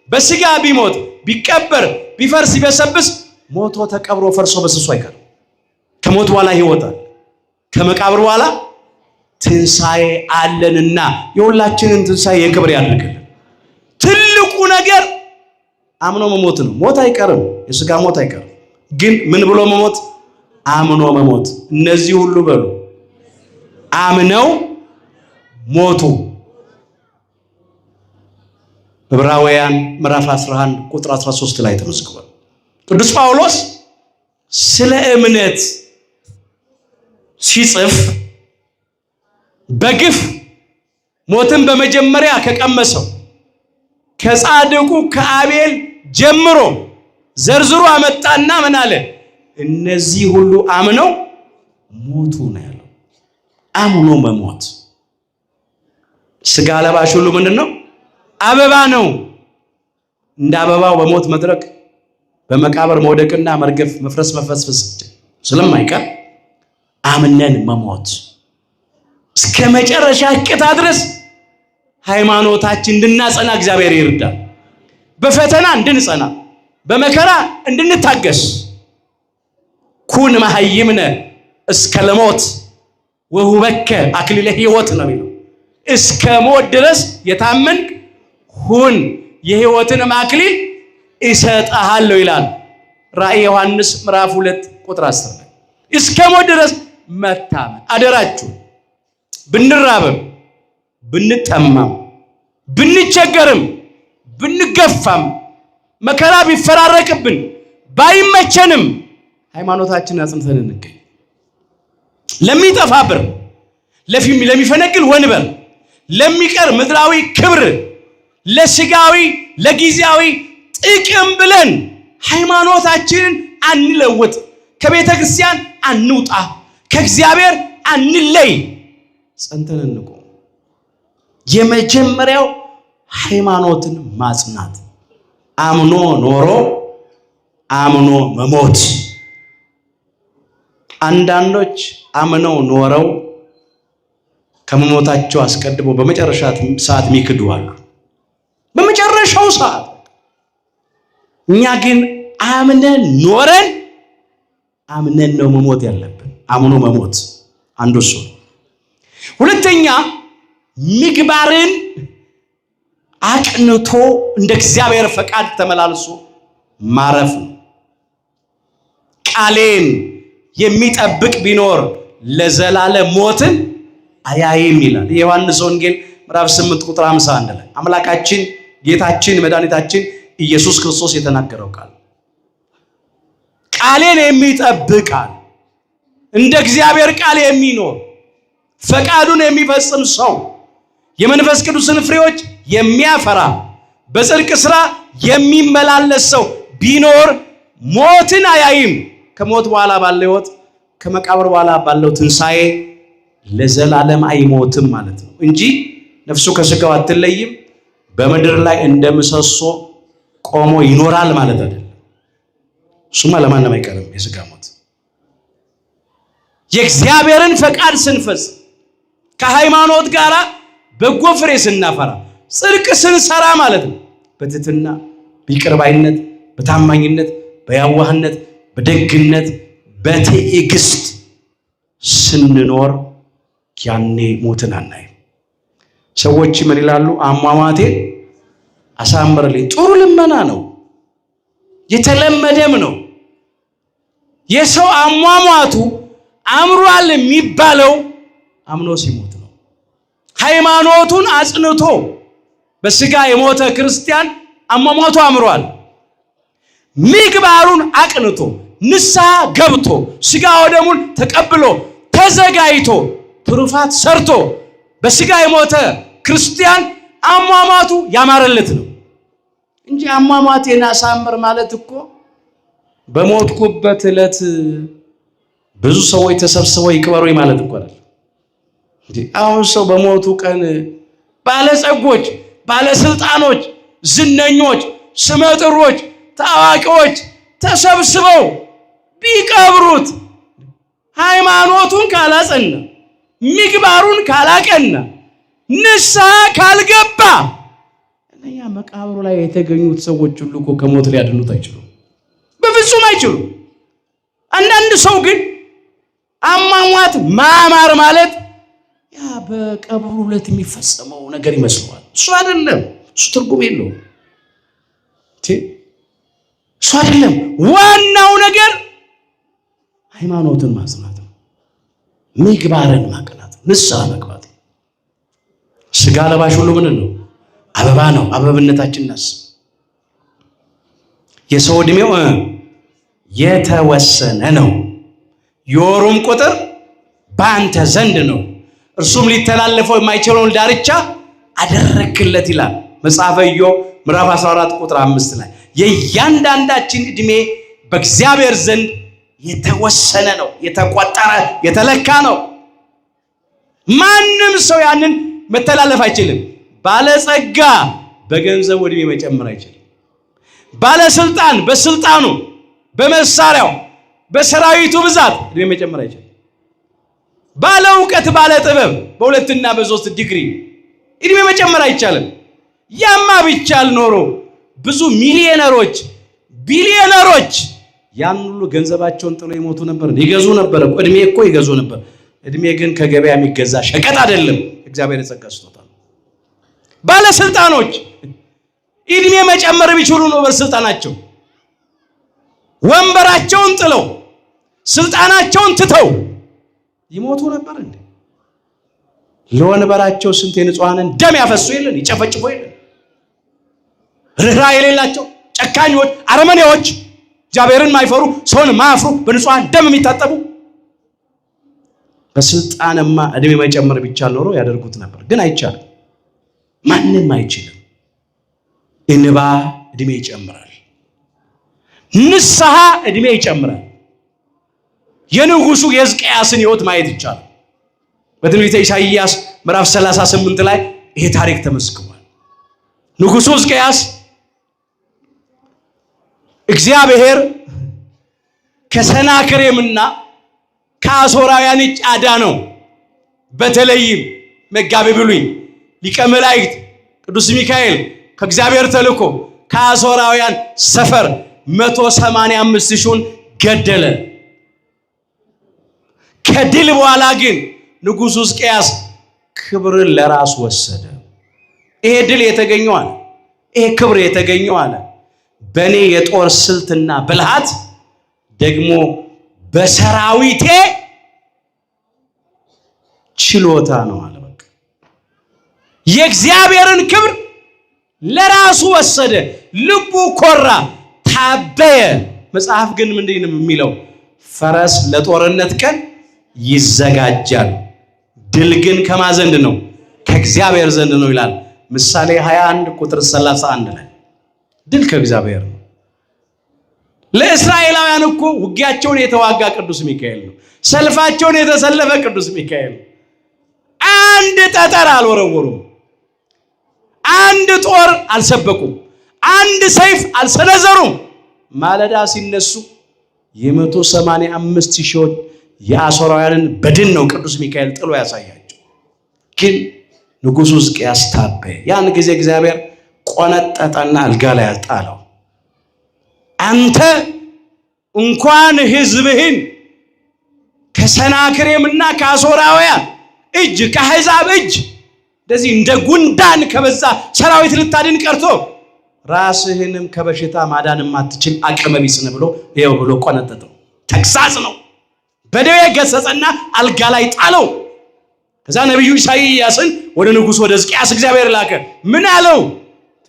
በሥጋ ቢሞት ቢቀበር ቢፈርስ ቢበሰብስ ሞቶ ተቀብሮ ፈርሶ በስሱ አይቀርም። ከሞት በኋላ ሕይወት አለ። ከመቃብር በኋላ ትንሣኤ አለንና የሁላችንን ትንሣኤ የክብር ያድርግልን። ትልቁ ነገር አምኖ መሞት ነው። ሞት አይቀርም፣ የሥጋ ሞት አይቀርም። ግን ምን ብሎ መሞት? አምኖ መሞት። እነዚህ ሁሉ በሉ አምነው ሞቱ። ዕብራውያን ምዕራፍ 11 ቁጥር 13 ላይ ተመዝግቧል። ቅዱስ ጳውሎስ ስለ እምነት ሲጽፍ በግፍ ሞትን በመጀመሪያ ከቀመሰው ከጻድቁ ከአቤል ጀምሮ ዘርዝሮ አመጣና ምን አለ? እነዚህ ሁሉ አምነው ሞቱ ነው ያለው። አምኖ መሞት። ሥጋ ለባሽ ሁሉ ምንድነው? አበባ ነው። እንደ አበባው በሞት መድረቅ በመቃብር መውደቅና መርገፍ መፍረስ መፈስፈስ ስለማይቀር አምነን መሞት እስከ መጨረሻ እቅታ ድረስ ሃይማኖታችን እንድናጸና እግዚአብሔር ይርዳል። በፈተና እንድንጸና፣ በመከራ እንድንታገስ። ኩን መሃይምነ እስከ ለሞት ወሁበከ አክሊለ ሕይወት ነው የሚለው። እስከ ሞት ድረስ የታመንክ ሁን፣ የሕይወትን አክሊል እሰጥሃለሁ ይላል ራእየ ዮሐንስ ምዕራፍ 2 ቁጥር 10 ላይ። እስከ ሞት ድረስ መታመን። አደራችሁ ብንራብም ብንጠማም ብንቸገርም ብንገፋም መከራ ቢፈራረቅብን ባይመቸንም ሃይማኖታችንን አጽንተን እንገኝ። ለሚጠፋ ብር፣ ለሚፈነግል ወንበር፣ ለሚቀር ምድራዊ ክብር፣ ለሥጋዊ ለጊዜያዊ ጥቅም ብለን ሃይማኖታችንን አንለውጥ። ከቤተ ክርስቲያን አንውጣ፣ ከእግዚአብሔር አንለይ። ጸንተን እንቆም። የመጀመሪያው ሃይማኖትን ማጽናት። አምኖ ኖሮ አምኖ መሞት። አንዳንዶች አምነው ኖረው ከመሞታቸው አስቀድሞ በመጨረሻ ሰዓት የሚክዱ አሉ። በመጨረሻው ሰዓት። እኛ ግን አምነን ኖረን አምነን ነው መሞት ያለብን። አምኖ መሞት አንዱ እሱ። ሁለተኛ ምግባርን አቅንቶ እንደ እግዚአብሔር ፈቃድ ተመላልሶ ማረፍ ነው። ቃሌን የሚጠብቅ ቢኖር ለዘላለም ሞትን አያይም ይላል የዮሐንስ ወንጌል ምዕራፍ 8 ቁጥር 51 ላይ አምላካችን ጌታችን መድኃኒታችን ኢየሱስ ክርስቶስ የተናገረው ቃል። ቃሌን የሚጠብቃል እንደ እግዚአብሔር ቃል የሚኖር ፈቃዱን የሚፈጽም ሰው የመንፈስ ቅዱስን ፍሬዎች የሚያፈራ በጽድቅ ሥራ የሚመላለስ ሰው ቢኖር ሞትን አያይም። ከሞት በኋላ ባለው ሕይወት ከመቃብር በኋላ ባለው ትንሣኤ ለዘላለም አይሞትም ማለት ነው እንጂ ነፍሱ ከሥጋው አትለይም። በምድር ላይ እንደምሰሶ ቆሞ ይኖራል ማለት አይደለም። እሱማ ለማንም አይቀርም የሥጋ ሞት። የእግዚአብሔርን ፈቃድ ስንፈጽም ከሃይማኖት ጋር በጎ ፍሬ ስናፈራ ጽድቅ ስንሰራ ማለት ነው በትህትና በይቅር ባይነት በታማኝነት በያዋህነት በደግነት በትዕግስት ስንኖር ያኔ ሞትን አናይም። ሰዎች ምን ይላሉ? አሟሟቴ አሳምርልኝ። ጥሩ ልመና ነው፣ የተለመደም ነው። የሰው አሟሟቱ አምሯል የሚባለው አምኖ ሲሞት ነው። ሃይማኖቱን አጽንቶ በስጋ የሞተ ክርስቲያን አሟሟቱ አምሯል። ምግባሩን አቅንቶ ንስሐ ገብቶ ስጋ ወደሙን ተቀብሎ ተዘጋጅቶ ትሩፋት ሰርቶ በስጋ የሞተ ክርስቲያን አሟሟቱ ያማረለት ነው እንጂ አሟሟቴን አሳምር ማለት እኮ በሞትኩበት ዕለት ብዙ ሰዎች ተሰብስበው ይቅበሩኝ ማለት እኮ አይደል እንዴ? አሁን ሰው በሞቱ ቀን ባለጸጎች፣ ባለስልጣኖች፣ ዝነኞች፣ ስመጥሮች፣ ታዋቂዎች ተሰብስበው ቢቀብሩት ሃይማኖቱን ካላጸና ምግባሩን ካላቀና ንስሐ ካልገባ እኛ መቃብሩ ላይ የተገኙት ሰዎች ሁሉ እኮ ከሞት ሊያድኑት አይችሉም፣ በፍጹም አይችሉም። አንዳንድ ሰው ግን አሟሟት ማማር ማለት ያ በቀብሩ ዕለት የሚፈጸመው ነገር ይመስለዋል። እሱ አይደለም። እሱ ትርጉም የለውም። እሱ አይደለም። ዋናው ነገር ሃይማኖትን ማጽናት ነው፣ ምግባርን ማቅናት፣ ንስሐ መግባት። ስጋ ለባሽ ሁሉ ምን ነው? አበባ ነው። አበብነታችን እናስብ። የሰው ዕድሜው የተወሰነ ነው፣ የወሩም ቁጥር በአንተ ዘንድ ነው፣ እርሱም ሊተላለፈው የማይችለውን ዳርቻ አደረክለት ይላል መጽሐፈ ኢዮብ ምዕራፍ 14 ቁጥር 5 ላይ። የእያንዳንዳችን ዕድሜ በእግዚአብሔር ዘንድ የተወሰነ ነው፣ የተቆጠረ የተለካ ነው። ማንም ሰው ያንን መተላለፍ አይችልም። ባለጸጋ በገንዘቡ ዕድሜ መጨመር አይችልም። ባለስልጣን በስልጣኑ በመሳሪያው በሰራዊቱ ብዛት ዕድሜ መጨመር አይችልም። ባለ እውቀት ባለ ጥበብ በሁለትና በሶስት ዲግሪ ዕድሜ መጨመር አይቻልም። ያማ ቢቻል ኖሮ ብዙ ሚሊዮነሮች ቢሊዮነሮች ያን ሁሉ ገንዘባቸውን ጥሎ ይሞቱ ነበር፣ ይገዙ ነበር። ዕድሜ እኮ ይገዙ ነበር። ዕድሜ ግን ከገበያ የሚገዛ ሸቀጥ አይደለም፣ እግዚአብሔር የጸጋ ስጦታ ነው። ባለስልጣኖች ዕድሜ መጨመር ቢችሉ ነው በስልጣናቸው ወንበራቸውን ጥለው ስልጣናቸውን ትተው ይሞቱ ነበር እንዴ? ለወንበራቸው ስንት የንጹሃንን ደም ያፈሱ የለን? ይጨፈጭፉ የለን? ርኅራኄ የሌላቸው ጨካኞች፣ አረመኔዎች፣ እግዚአብሔርን ማይፈሩ ሰውን ማያፍሩ በንጹሃን ደም የሚታጠቡ። በስልጣንማ ዕድሜ መጨመር ቢቻል ኖሮ ያደርጉት ነበር፣ ግን አይቻልም። ማንም አይችልም። እንባ ዕድሜ ይጨምራል፣ ንስሐ ዕድሜ ይጨምራል። የንጉሱ የሕዝቅያስን ሕይወት ማየት ይቻላል። በትንቢተ ኢሳይያስ ምዕራፍ 38 ላይ ይሄ ታሪክ ተመስክሯል። ንጉሱ ሕዝቅያስ እግዚአብሔር ከሰናክሬምና ከአሦራውያን እጅ አዳነው። በተለይም መጋቤ ብሉይ ሊቀ መላእክት ቅዱስ ሚካኤል ከእግዚአብሔር ተልኮ ከአሦራውያን ሰፈር 185,000 ገደለ። ከድል በኋላ ግን ንጉሡ ሕዝቅያስ ክብርን ለራሱ ወሰደ። ይሄ ድል የተገኘው አለ፣ ይሄ ክብር የተገኘው አለ በእኔ የጦር ስልትና ብልሃት ደግሞ በሰራዊቴ ችሎታ ነው አለ። በቃ የእግዚአብሔርን ክብር ለራሱ ወሰደ። ልቡ ኮራ፣ ታበየ። መጽሐፍ ግን ምንድን ነው የሚለው? ፈረስ ለጦርነት ቀን ይዘጋጃል፣ ድል ግን ከማን ዘንድ ነው? ከእግዚአብሔር ዘንድ ነው ይላል ምሳሌ 21 ቁጥር 31 ላይ። ድል ከእግዚአብሔር ነው። ለእስራኤላውያን እኮ ውጊያቸውን የተዋጋ ቅዱስ ሚካኤል ነው። ሰልፋቸውን የተሰለፈ ቅዱስ ሚካኤል ነው። አንድ ጠጠር አልወረወሩም፣ አንድ ጦር አልሰበቁም፣ አንድ ሰይፍ አልሰነዘሩም። ማለዳ ሲነሱ የ185,000 የአሦራውያንን በድን ነው ቅዱስ ሚካኤል ጥሎ ያሳያቸው። ግን ንጉሡ ሕዝቅያስ ታበየ። ያን ጊዜ እግዚአብሔር ቆነጠጠና አልጋ ላይ አጣለው። አንተ እንኳን ሕዝብህን ከሰናክሬምና ከአሦራውያን እጅ ከአሕዛብ እጅ እንደዚህ እንደ ጉንዳን ከበዛ ሰራዊት ልታድን ቀርቶ ራስህንም ከበሽታ ማዳን የማትችል አቅመ ቢስ ነህ ብሎ ይኸው ብሎ ቆነጠጠው። ተግሳጽ ነው። በደዌ ገሰጸና አልጋ ላይ ጣለው። ከዛ ነቢዩ ኢሳይያስን ወደ ንጉሥ ወደ ሕዝቅያስ እግዚአብሔር ላከ። ምን አለው?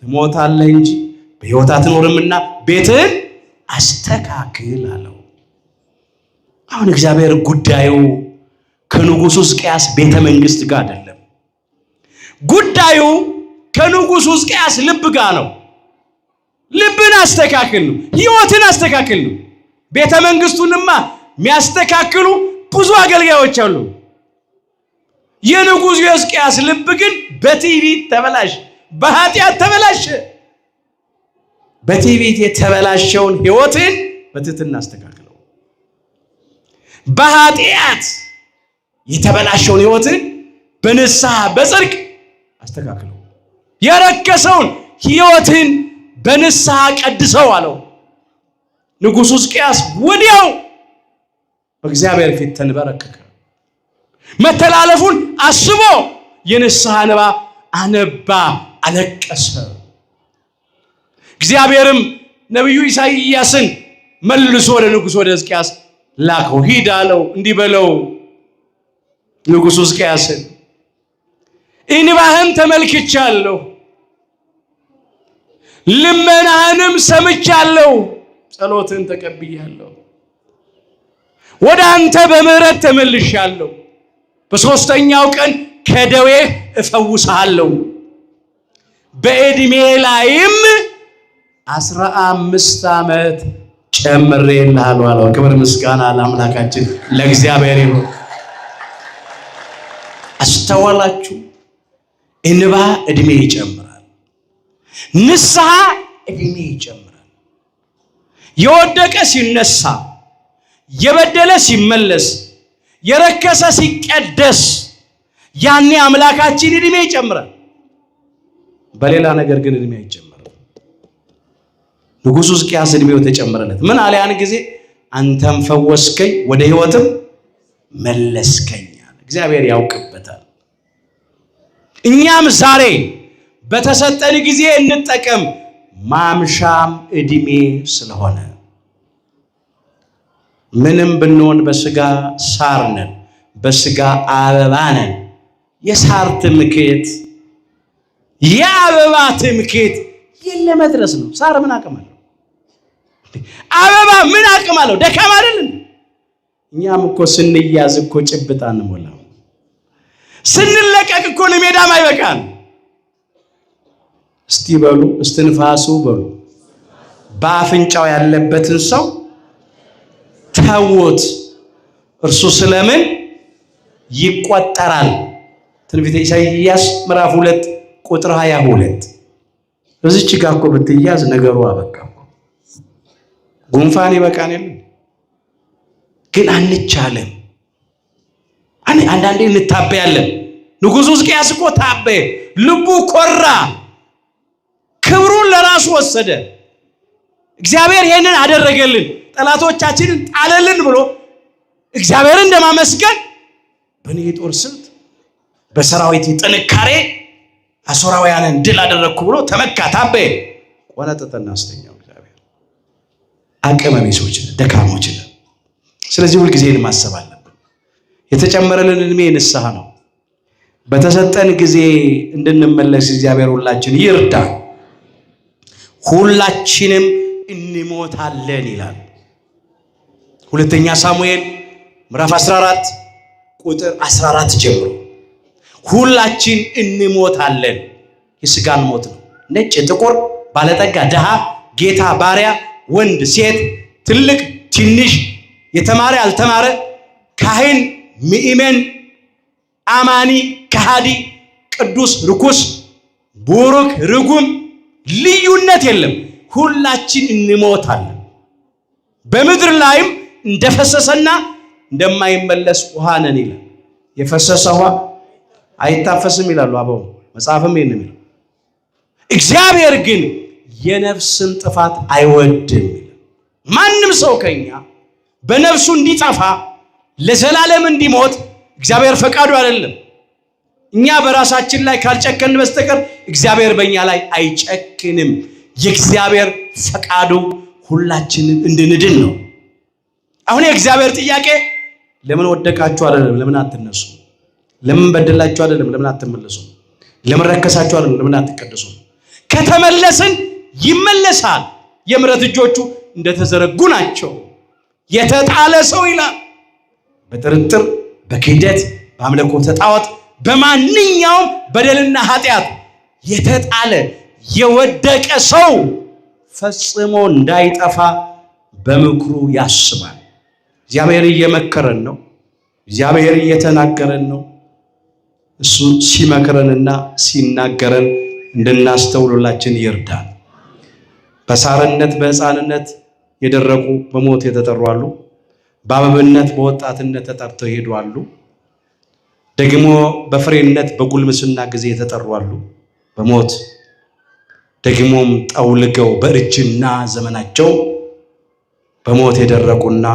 ትሞታለህ እንጂ በሕይወት አትኖርምና ቤትህን አስተካክል አለው። አሁን እግዚአብሔር ጉዳዩ ከንጉሡ ሕዝቅያስ ቤተ መንግሥት ጋር አይደለም። ጉዳዩ ከንጉሡ ሕዝቅያስ ልብ ጋር ነው። ልብን አስተካክል ነው። ሕይወትን አስተካክል ነው። ቤተ መንግሥቱንማ የሚያስተካክሉ ብዙ አገልጋዮች አሉ። የንጉሡ ሕዝቅያስ ልብ ግን በትዕቢት ተበላሽ፣ በኃጢአት ተበላሸ። በትዕቢት የተበላሸውን ሕይወትን በትሕትና አስተካክለው። በኃጢአት የተበላሸውን ሕይወትን በንስሐ በጽድቅ አስተካክለው። የረከሰውን ሕይወትን በንስሐ ቀድሰው አለው። ንጉሡ ሕዝቅያስ ወዲያው በእግዚአብሔር ፊት ተንበረከከ። መተላለፉን አስቦ የንስሐ እንባ አነባ፣ አለቀሰ። እግዚአብሔርም ነቢዩ ኢሳይያስን መልሶ ወደ ንጉሡ ወደ ሕዝቅያስ ላከው። ሂድ አለው፣ እንዲህ በለው ንጉሡ ሕዝቅያስን እንባህን ተመልክቻለሁ፣ ልመናህንም ሰምቻለሁ፣ ጸሎትን ተቀብያለሁ። ወደ አንተ በምሕረት ተመልሻለሁ። በሦስተኛው ቀን ከደዌ እፈውስሃለሁ፣ በዕድሜ ላይም 15 ዓመት ጨምሬልሃለሁ አለው። ክብር ምስጋና ለአምላካችን ለእግዚአብሔር ይሁን። አስተዋላችሁ? እንባ ዕድሜ ይጨምራል። ንስሐ ዕድሜ ይጨምራል። የወደቀ ሲነሳ፣ የበደለ ሲመለስ፣ የረከሰ ሲቀደስ፣ ያኔ አምላካችን ዕድሜ ይጨምራል። በሌላ ነገር ግን ዕድሜ አይጨምርም። ንጉሡ ሕዝቅያስ ዕድሜው ተጨመረለት። ምን አለ ያን ጊዜ? አንተም ፈወስከኝ፣ ወደ ሕይወትም መለስከኝ። እግዚአብሔር ያውቅበታል። እኛም ዛሬ በተሰጠን ጊዜ እንጠቀም። ማምሻም ዕድሜ ስለሆነ ምንም ብንሆን በስጋ ሳር ነን፣ በስጋ አበባ ነን። የሳር ትምክህት የአበባ ትምክህት የለ መድረስ ነው። ሳር ምን አቅም አለው? አበባ ምን አቅም አለው? ደካማ አይደል? እኛም እኮ ስንያዝ እኮ ጭብጣ እንሞላው፣ ስንለቀቅ እኮ ለሜዳም አይበቃን። እስቲ በሉ እስትንፋሱ በሉ በአፍንጫው ያለበትን ሰው ተውት፣ እርሱ ስለምን ይቆጠራል? ትንቢተ ኢሳይያስ ምዕራፍ 2 ቁጥር 22። እዚች ጋር እኮ ብትያዝ ነገሩ አበቃ። ጉንፋን ይበቃን የለ ግን አንቻለም። አንዳንዴ እንታበያለን። ንጉሡ ሕዝቅያስ እኮ ታበየ፣ ልቡ ኮራ፣ ክብሩን ለራሱ ወሰደ። እግዚአብሔር ይሄንን አደረገልን፣ ጠላቶቻችንን ጣለልን ብሎ እግዚአብሔርን እንደማመስገን በእኔ ጦር ስልት በሰራዊት ጥንካሬ አሦራውያንን ድል አደረግኩ ብሎ ተመካ፣ ታበየ። ቆነጠጠና አስተኛው። እግዚአብሔር አቅመ ቢሶች ነን፣ ደካሞች ነን። ስለዚህ ሁልጊዜ ማሰብ አለብን። የተጨመረልን ዕድሜ ንስሐ ነው። በተሰጠን ጊዜ እንድንመለስ እግዚአብሔር ሁላችን ይርዳን። ሁላችንም እንሞታለን ይላል ሁለተኛ ሳሙኤል ምዕራፍ 14 ቁጥር 14 ጀምሮ ሁላችን እንሞታለን። የሥጋን ሞት ነው። ነጭ፣ ጥቁር፣ ባለጠጋ፣ ድሃ፣ ጌታ፣ ባሪያ፣ ወንድ፣ ሴት፣ ትልቅ፣ ትንሽ፣ የተማረ፣ ያልተማረ፣ ካህን፣ ምእመን፣ አማኒ፣ ከሃዲ፣ ቅዱስ፣ ርኩስ፣ ቡሩክ፣ ርጉም ልዩነት የለም። ሁላችን እንሞታለን። በምድር ላይም እንደፈሰሰና እንደማይመለስ ውሃ ነን ይላል። የፈሰሰ ውሃ አይታፈስም ይላሉ አበው መጽሐፍም ይሄን ነው። እግዚአብሔር ግን የነፍስን ጥፋት አይወድም። ማንም ሰው ከኛ በነፍሱ እንዲጠፋ ለዘላለም እንዲሞት እግዚአብሔር ፈቃዱ አይደለም። እኛ በራሳችን ላይ ካልጨከን በስተቀር እግዚአብሔር በእኛ ላይ አይጨክንም። የእግዚአብሔር ፈቃዱ ሁላችንም እንድንድን ነው። አሁን የእግዚአብሔር ጥያቄ ለምን ወደቃችሁ አይደለም፣ ለምን አትነሱ? ለምን በደላችሁ አይደለም፣ ለምን አትመለሱ? ለምን ረከሳችሁ አይደለም፣ ለምን አትቀደሱ? ከተመለስን ይመለሳል። የምሕረት እጆቹ እንደተዘረጉ ናቸው። የተጣለ ሰው ይላል በጥርጥር በክህደት በአምልኮተ ጣዖት በማንኛውም በደልና ኃጢአት የተጣለ የወደቀ ሰው ፈጽሞ እንዳይጠፋ በምክሩ ያስባል። እግዚአብሔር እየመከረን ነው። እግዚአብሔር እየተናገረን ነው። እሱ ሲመክረንና ሲናገረን እንድናስተውሉላችን ይርዳል። በሳርነት በሕፃንነት የደረቁ በሞት የተጠሩ አሉ። በአበብነት በወጣትነት ተጠርተው ይሄዱ አሉ። ደግሞ በፍሬነት በጉልምስና ጊዜ የተጠሩ አሉ በሞት ደግሞም ጠውልገው በእርጅና ዘመናቸው በሞት የደረቁና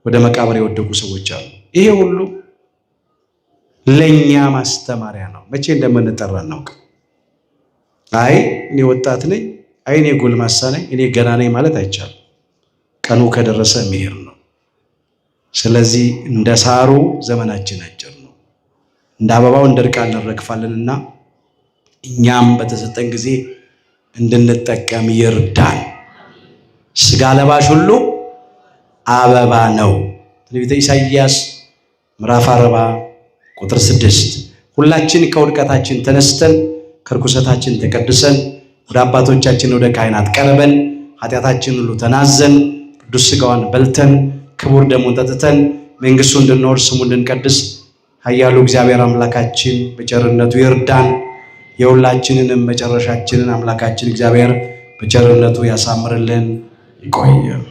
ወደ መቃብር የወደቁ ሰዎች አሉ። ይሄ ሁሉ ለኛ ማስተማሪያ ነው። መቼ እንደምንጠራ እናውቅ። አይ እኔ ወጣት ነኝ፣ አይ እኔ ጎልማሳ ነኝ፣ እኔ ገና ነኝ ማለት አይቻልም። ቀኑ ከደረሰ መሄድ ነው። ስለዚህ እንደ ሳሩ ዘመናችን አጭር ነው፣ እንደ አበባው እንደርቃለን እንረግፋለንና እኛም በተሰጠን ጊዜ እንድንጠቀም ይርዳን። ሥጋ ለባሽ ሁሉ አበባ ነው። ትንቢተ ኢሳይያስ ምዕራፍ 40 ቁጥር 6 ሁላችን ከውድቀታችን ተነስተን ከርኩሰታችን ተቀድሰን ወደ አባቶቻችን ወደ ካህናት ቀርበን ኃጢአታችን ሁሉ ተናዘን ቅዱስ ሥጋዋን በልተን ክቡር ደሙን ጠጥተን መንግሥቱ እንድንወርስ ስሙ እንድንቀድስ ኃያሉ እግዚአብሔር አምላካችን በቸርነቱ ይርዳን። የሁላችንንም መጨረሻችንን አምላካችን እግዚአብሔር በቸርነቱ ያሳምርልን። ይቆየን።